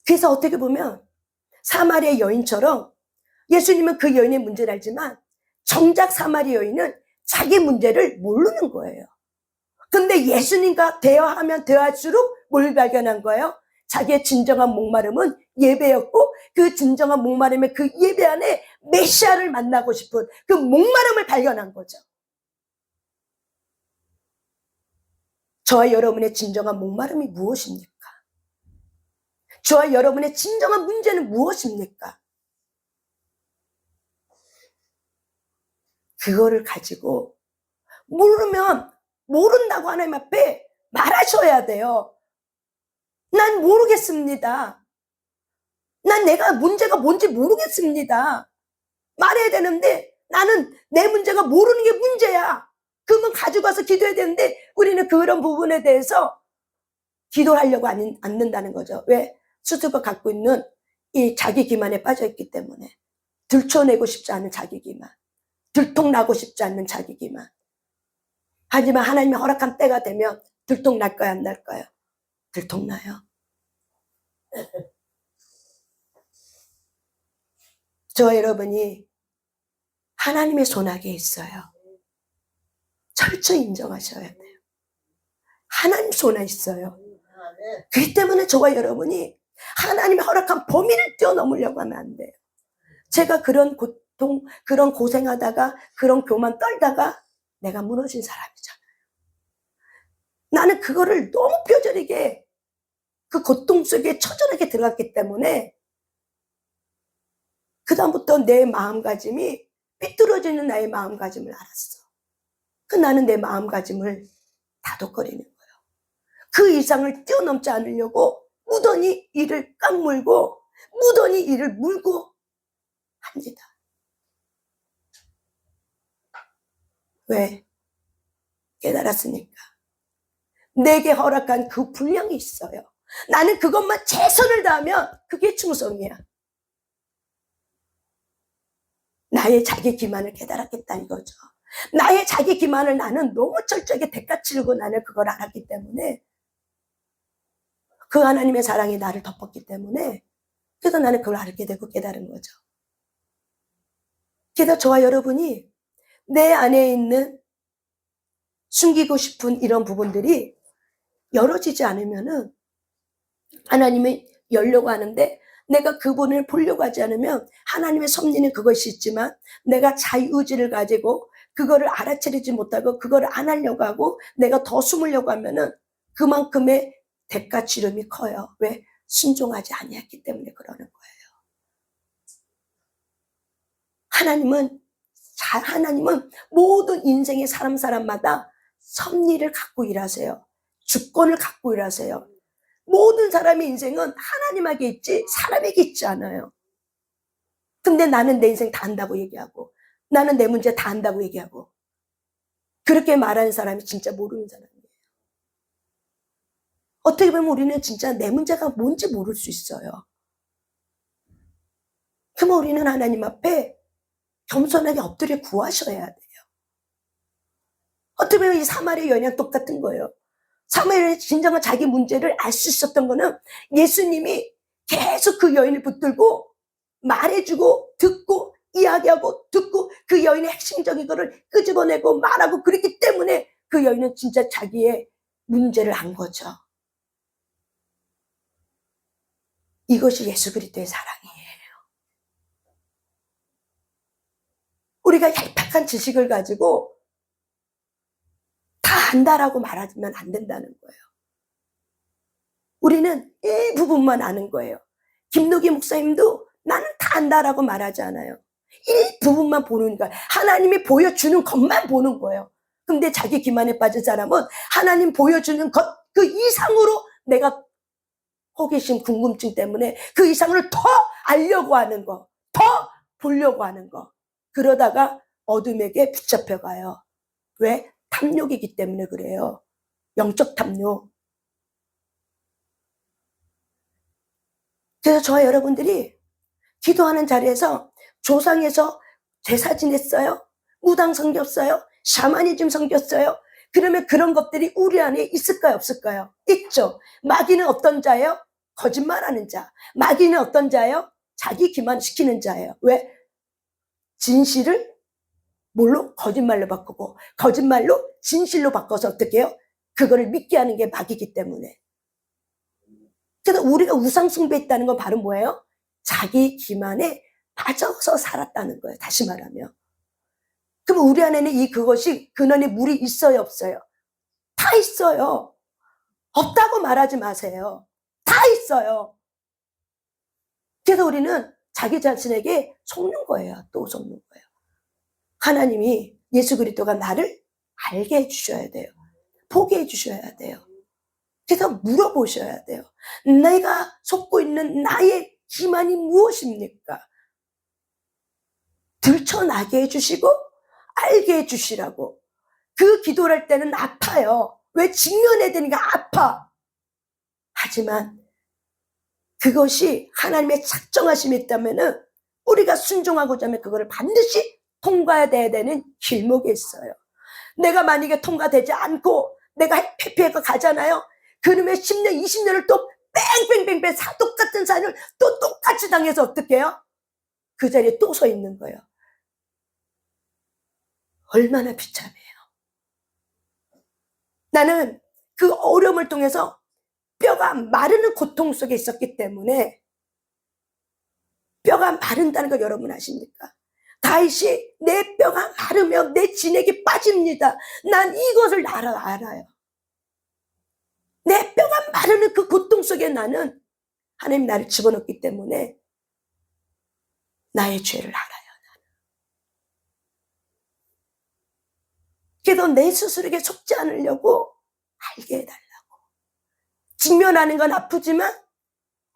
그래서 어떻게 보면 사마리아 여인처럼 예수님은 그 여인의 문제를 알지만 정작 사마리아 여인은 자기 문제를 모르는 거예요. 근데 예수님과 대화하면 대화할수록 뭘 발견한 거예요? 자기의 진정한 목마름은 예배였고 그 진정한 목마름의 그 예배 안에 메시아를 만나고 싶은 그 목마름을 발견한 거죠. 저와 여러분의 진정한 목마름이 무엇입니까? 저와 여러분의 진정한 문제는 무엇입니까? 그거를 가지고 모르면 모른다고 하나님 앞에 말하셔야 돼요. 난 모르겠습니다. 난 내가 문제가 뭔지 모르겠습니다. 말해야 되는데 나는 내 문제가 모르는 게 문제야. 그러면 가지고 와서 기도해야 되는데 우리는 그런 부분에 대해서 기도를 하려고 않는다는 거죠. 왜? 스스로가 갖고 있는 이 자기 기만에 빠져있기 때문에. 들춰내고 싶지 않은 자기 기만, 들통나고 싶지 않는 자기 기만. 하지만 하나님이 허락한 때가 되면 들통날까요, 안 날까요? 들통나요. 저와 여러분이 하나님의 손아귀에 있어요. 철저히 인정하셔야 돼요. 하나님 손에 있어요. 그렇기 때문에 저와 여러분이 하나님의 허락한 범위를 뛰어넘으려고 하면 안 돼요. 제가 그런 고통, 그런 고생하다가 그런 교만 떨다가 내가 무너진 사람이잖아요. 나는 그거를 너무 뼈저리게 그 고통 속에 처절하게 들어갔기 때문에 그 다음부터 내 마음가짐이 삐뚤어지는 나의 마음가짐을 알았어. 그 나는 내 마음가짐을 다독거리는 거예요. 그 이상을 뛰어넘지 않으려고 무던히 이를 깡물고 무던히 이를 물고 합니다. 왜? 깨달았으니까. 내게 허락한 그 분량이 있어요. 나는 그것만 최선을 다하면 그게 충성이야. 나의 자기 기만을 깨달았겠다 이거죠. 나의 자기 기만을 나는 너무 철저하게 대가 치르고 나는 그걸 알았기 때문에 그 하나님의 사랑이 나를 덮었기 때문에 그래서 나는 그걸 알게 되고 깨달은 거죠. 그래서 저와 여러분이 내 안에 있는 숨기고 싶은 이런 부분들이 열어지지 않으면은 하나님이 열려고 하는데 내가 그분을 보려고 하지 않으면 하나님의 섭리는 그것이 있지만 내가 자유의지를 가지고 그거를 알아차리지 못하고 그거를 안 하려고 하고 내가 더 숨으려고 하면은 그만큼의 대가 치름이 커요. 왜? 순종하지 아니했기 때문에 그러는 거예요. 하나님은 모든 인생의 사람마다 섭리를 갖고 일하세요. 주권을 갖고 일하세요. 모든 사람의 인생은 하나님에게 있지 사람에게 있지 않아요. 근데 나는 내 인생 다 안다고 얘기하고 나는 내 문제 다 안다고 얘기하고 그렇게 말하는 사람이 진짜 모르는 사람이에요. 어떻게 보면 우리는 진짜 내 문제가 뭔지 모를 수 있어요. 그러면 우리는 하나님 앞에 겸손하게 엎드려 구하셔야 돼요. 어떻게 보면 이 사마리아 여인이랑 똑같은 거예요. 사마리아의 진정한 자기 문제를 알 수 있었던 거는 예수님이 계속 그 여인을 붙들고 말해주고 듣고 이야기하고 듣고 그 여인의 핵심적인 거를 끄집어내고 말하고 그랬기 때문에 그 여인은 진짜 자기의 문제를 안 거죠. 이것이 예수 그리스도의 사랑이에요. 우리가 얄팍한 지식을 가지고 다 안다라고 말하면 안 된다는 거예요. 우리는 일부분만 아는 거예요. 김노기 목사님도 나는 다 안다라고 말하지 않아요. 일부분만 보는 거예요. 하나님이 보여주는 것만 보는 거예요. 근데 자기 기만에 빠진 사람은 하나님 보여주는 것 그 이상으로 내가 호기심, 궁금증 때문에 그 이상을 더 알려고 하는 거, 더 보려고 하는 거. 그러다가 어둠에게 붙잡혀가요. 왜? 탐욕이기 때문에 그래요. 영적 탐욕. 그래서 저와 여러분들이 기도하는 자리에서 조상에서 제사 지냈어요? 무당 섬겼어요? 샤머니즘 섬겼어요? 그러면 그런 것들이 우리 안에 있을까요? 없을까요? 있죠. 마귀는 어떤 자예요? 거짓말하는 자. 마귀는 어떤 자예요? 자기 기만시키는 자예요. 왜? 진실을 뭘로? 거짓말로 바꾸고 거짓말로 진실로 바꿔서 어떻게 해요? 그거를 믿게 하는 게 마귀이기 때문에. 그래서 우리가 우상 숭배했다는 건 바로 뭐예요? 자기 기만에 빠져서 살았다는 거예요. 다시 말하면. 그럼 우리 안에는 그것이 근원의 물이 있어요, 없어요? 다 있어요. 없다고 말하지 마세요. 다 있어요. 그래서 우리는 자기 자신에게 속는 거예요. 또 속는 거예요. 하나님이 예수 그리스도가 나를 알게 해주셔야 돼요. 보게 해주셔야 돼요. 그래서 물어보셔야 돼요. 내가 속고 있는 나의 기만이 무엇입니까? 들춰나게 해주시고 알게 해주시라고. 그 기도를 할 때는 아파요. 왜? 직면해야 되니까 아파. 하지만 그것이 하나님의 작정하심이 있다면 우리가 순종하고자 하면 그거를 반드시 통과해야 되는 길목에 있어요. 내가 만약에 통과되지 않고 내가 회피해서 가잖아요. 그러면 10년, 20년을 또 뺑뺑뺑뺑 똑같은 사연을 또 똑같이 당해서 어떻게 해요? 그 자리에 또 서 있는 거예요. 얼마나 비참해요. 나는 그 어려움을 통해서 뼈가 마르는 고통 속에 있었기 때문에 뼈가 마른다는 걸 여러분 아십니까? 다윗이 내 뼈가 마르면 내 진액이 빠집니다. 난 이것을 알아요. 내 뼈가 마르는 그 고통 속에 나는 하나님 나를 집어넣기 때문에 나의 죄를 알아요. 그래서 내 스스로에게 속지 않으려고 알게 해달라고. 직면하는 건 아프지만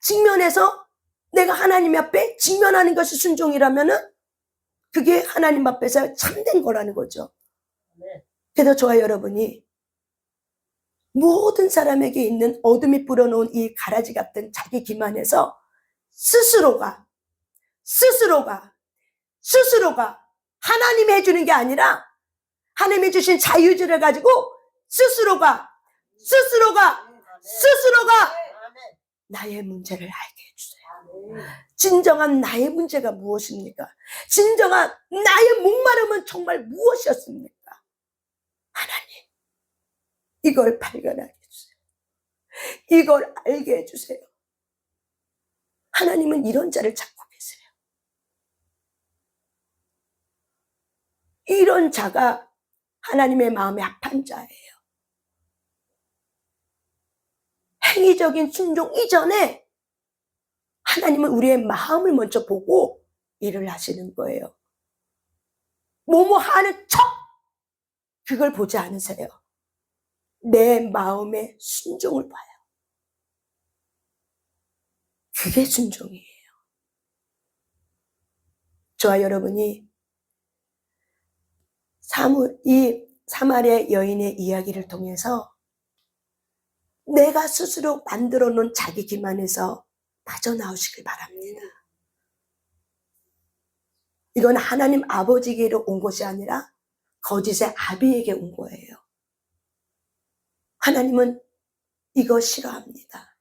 직면해서 내가 하나님 앞에 직면하는 것이 순종이라면은 그게 하나님 앞에서 참된 거라는 거죠. 그래서 저와 여러분이 모든 사람에게 있는 어둠이 뿌려놓은 이 가라지 같은 자기 기만에서 스스로가 하나님이 해주는 게 아니라 하나님이 주신 자유의지를 가지고 스스로가 나의 문제를 알게 해주세요. 진정한 나의 문제가 무엇입니까? 진정한 나의 목마름은 정말 무엇이었습니까? 하나님, 이걸 발견하게 해주세요. 이걸 알게 해주세요. 하나님은 이런 자를 찾고 계세요. 이런 자가 하나님의 마음에 합한 자예요. 행위적인 순종 이전에 하나님은 우리의 마음을 먼저 보고 일을 하시는 거예요. 뭐뭐 하는 척 그걸 보지 않으세요. 내 마음의 순종을 봐요. 그게 순종이에요. 저와 여러분이 이 사마리아 여인의 이야기를 통해서 내가 스스로 만들어 놓은 자기 기만에서 빠져나오시길 바랍니다. 이건 하나님 아버지에게로 온 것이 아니라 거짓의 아비에게 온 거예요. 하나님은 이거 싫어합니다.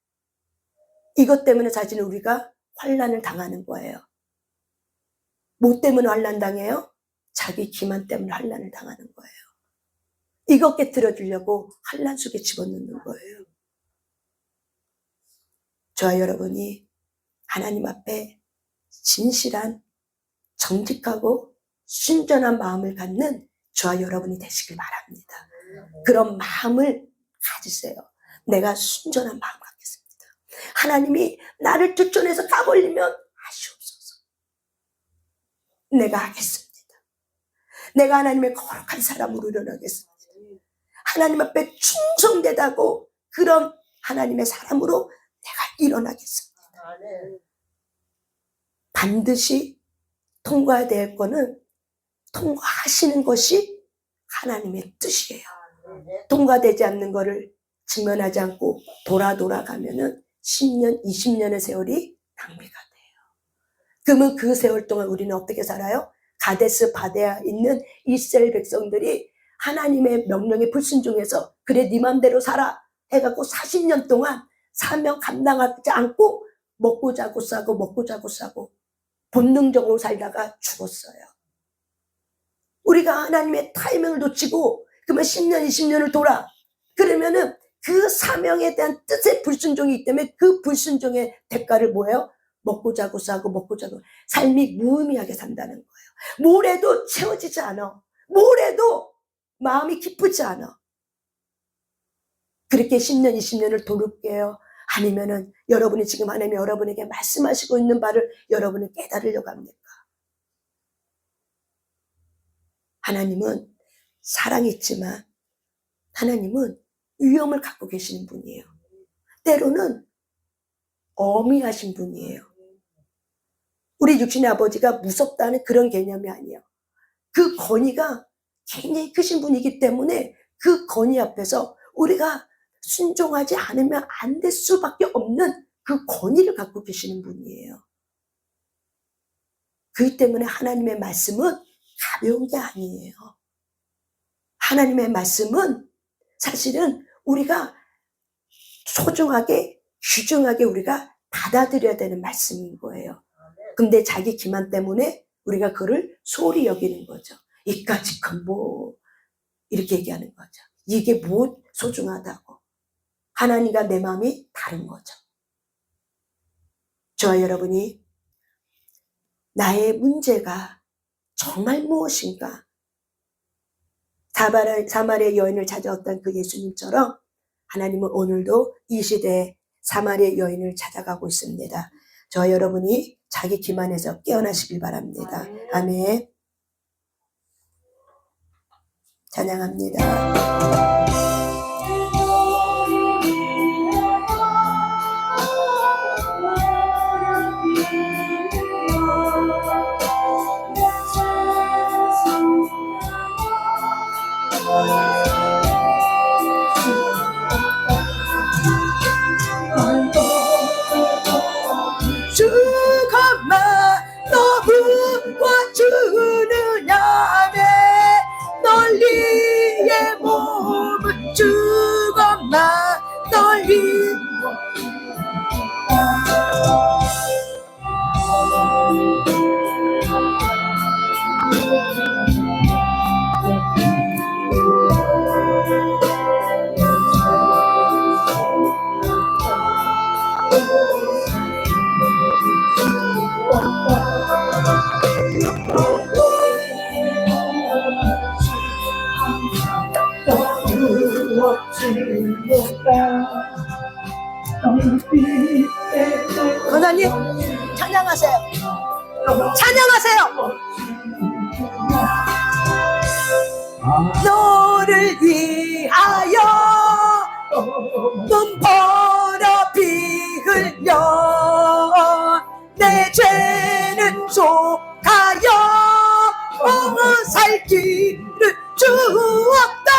이것 때문에 사실 우리가 환난을 당하는 거예요. 뭐 때문에 환난 당해요? 자기 기만 때문에 환난을 당하는 거예요. 이것 깨뜨려 주려고 환난 속에 집어넣는 거예요. 저와 여러분이 하나님 앞에 진실한 정직하고 순전한 마음을 갖는 저와 여러분이 되시길 바랍니다. 그런 마음을 가지세요. 내가 순전한 마음 갖겠습니다. 하나님이 나를 쫓아내서 까불리면 아시옵소서. 내가 하겠습니다. 내가 하나님의 거룩한 사람으로 일어나겠습니다. 하나님 앞에 충성되다고 그런 하나님의 사람으로 내가 일어나겠습니다. 반드시 통과해야 될 거는 통과하시는 것이 하나님의 뜻이에요. 통과되지 않는 거를 직면하지 않고 돌아가면은 10년, 20년의 세월이 낭비가 돼요. 그러면 그 세월 동안 우리는 어떻게 살아요? 가데스 바네아에 있는 이스라엘 백성들이 하나님의 명령에 불순종해서 그래 네 맘대로 살아 해갖고 40년 동안 사명 감당하지 않고 먹고 자고 싸고 본능적으로 살다가 죽었어요. 우리가 하나님의 타이밍을 놓치고 그러면 10년, 20년을 돌아 그러면은 그 사명에 대한 뜻의 불순종이 있기 때문에 그 불순종의 대가를 뭐예요? 먹고 자고 싸고 삶이 무의미하게 산다는 거예요. 뭘 해도 채워지지 않아. 뭘 해도 마음이 기쁘지 않아. 그렇게 10년, 20년을 돌을게요. 아니면은 여러분이 지금 하나님이 여러분에게 말씀하시고 있는 바를 여러분은 깨달으려고 합니까? 하나님은 사랑이 있지만 하나님은 위험을 갖고 계시는 분이에요. 때로는 어미하신 분이에요. 우리 육신의 아버지가 무섭다는 그런 개념이 아니에요. 그 권위가 굉장히 크신 분이기 때문에 그 권위 앞에서 우리가 순종하지 않으면 안 될 수밖에 없는 그 권위를 갖고 계시는 분이에요. 그렇기 때문에 하나님의 말씀은 가벼운 게 아니에요. 하나님의 말씀은 사실은 우리가 소중하게, 귀중하게 우리가 받아들여야 되는 말씀인 거예요. 근데 자기 기만 때문에 우리가 그를 소홀히 여기는 거죠. 이까짓 건 뭐 이렇게 얘기하는 거죠. 이게 뭐 소중하다고. 하나님과 내 마음이 다른 거죠. 저와 여러분이 나의 문제가 정말 무엇인가? 사마리아 여인을 찾아왔던 그 예수님처럼 하나님은 오늘도 이 시대에 사마리아 여인을 찾아가고 있습니다. 저와 여러분이 자기 기만에서 깨어나시길 바랍니다. 아멘. 찬양합니다. 주가만 너무와 주느냐네 널리의 몸을 주가만 널리 권사님 찬양하세요. 찬양하세요. 너를 위하여 눈 벌어 피 흘려 내 죄는 속하여 살 길을 주었다.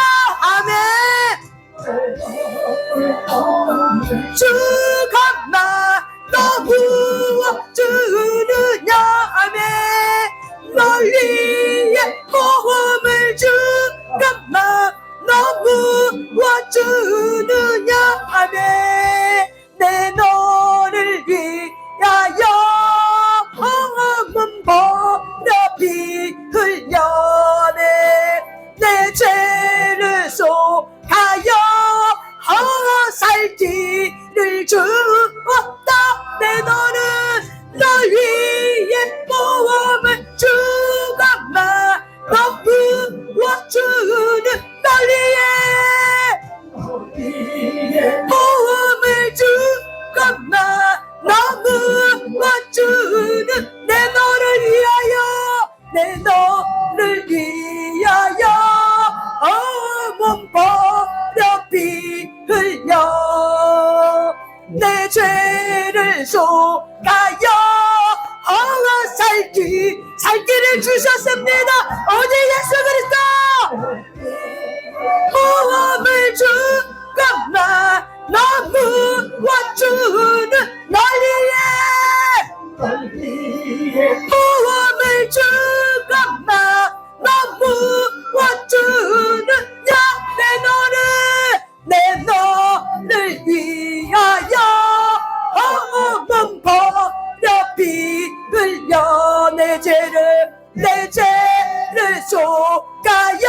죄를 속하여 살기를 주셨습니다. 오직 예수 그리스도 모험을 주건만 나무와 주는 널리에 모험을 주건만 나무와 주는 내 너를 위하여 몸 버려 피 흘려 내 죄를 속하여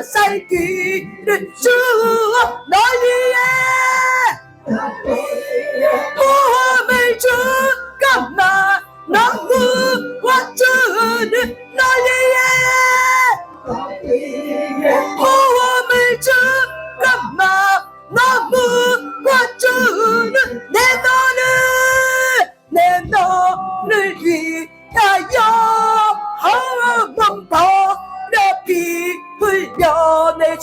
살기를 주어 널리에 모험을 주건만 나무와 주는 널리에 모험을 주건만 나무와 주는 내 너를 위하여 몸 버려 피 흘려 내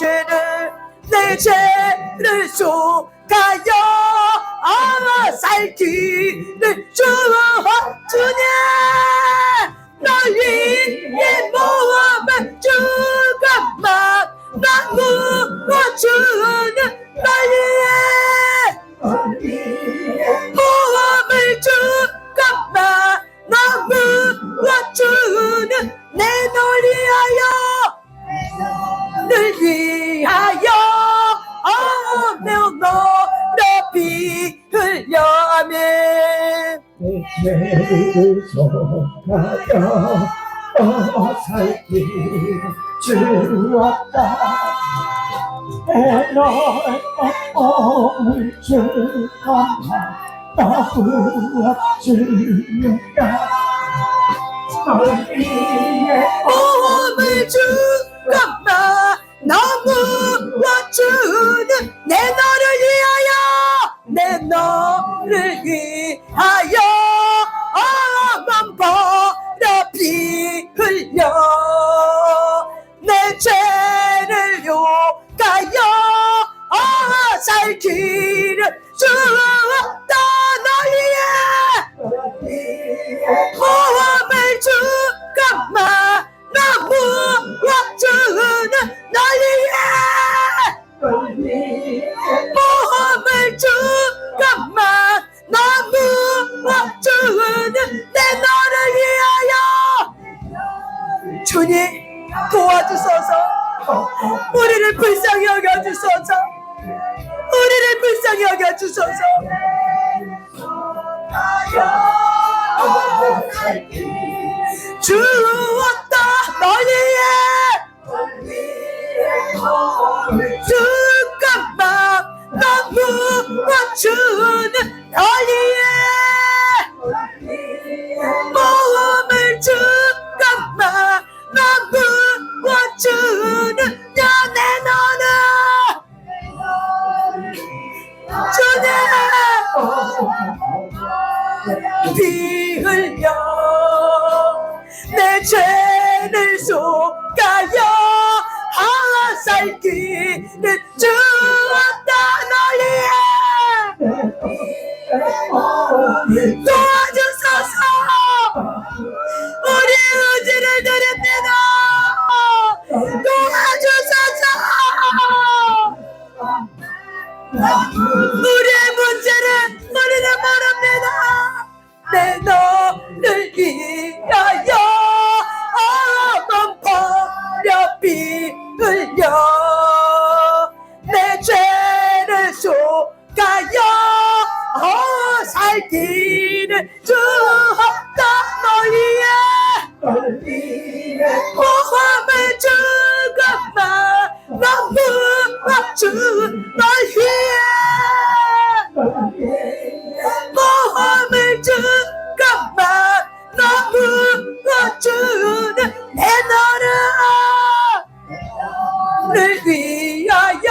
죄를 속하여 살기를 주어 주님 널 위해 모험을 주건만 나무와 주는 널 위해 모험을 주건만 나무와 주는 내 널 위하여 내 너를 피 흘려 아멘. 죄를 속하여 살기를 주었다. 내 너의 몸을 주건만 나무와 주는가 널 위해 모험을 주건만 나무와 주는 내 너를 위하여 몸 버려 피 흘려 내 죄를 욕하여 살기를 주었다. 널 위해 모험을 주건만 나무와 주는 널 위해 모험을 주건만 나무와 주는 내 너를 위하여 주님 도와주소서. 우리를 불쌍히 여겨주소서. 우리를 불쌍히 여겨주소서. 주었다. 널 위해 주건만 나무와 주는 널 위해 모험을 주건만 나무와 주는 내 너는 주님 피 흘려 내 죄를 속하여 살기를 주었다. 널 위해 도와주소서. 우리 의지를 드립니다. 도와주소서. 우리의 문제를 우리는 모릅니다. 내 너를 위하여 몸 버려 피 흘려 내 죄를 속하여 살기를 주었다. 널 위해 모험을 주건만 나무와 주는 널 위해 모험을 주건만 나무와 주는 내 너를 위하여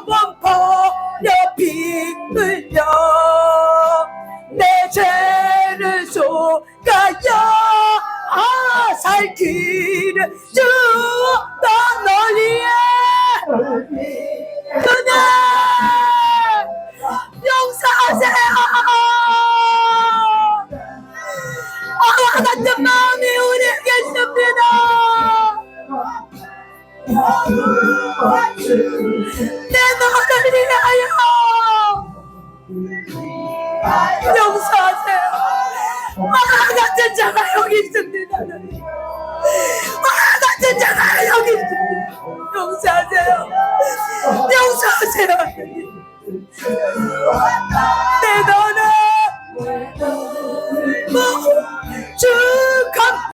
몸 버려 피 흘려 내 죄를 속하여 살기를 주었다. 널 위해 그냥 내 너를 위하여 용서하세요. 마음 같은 자가 여기 있습니다.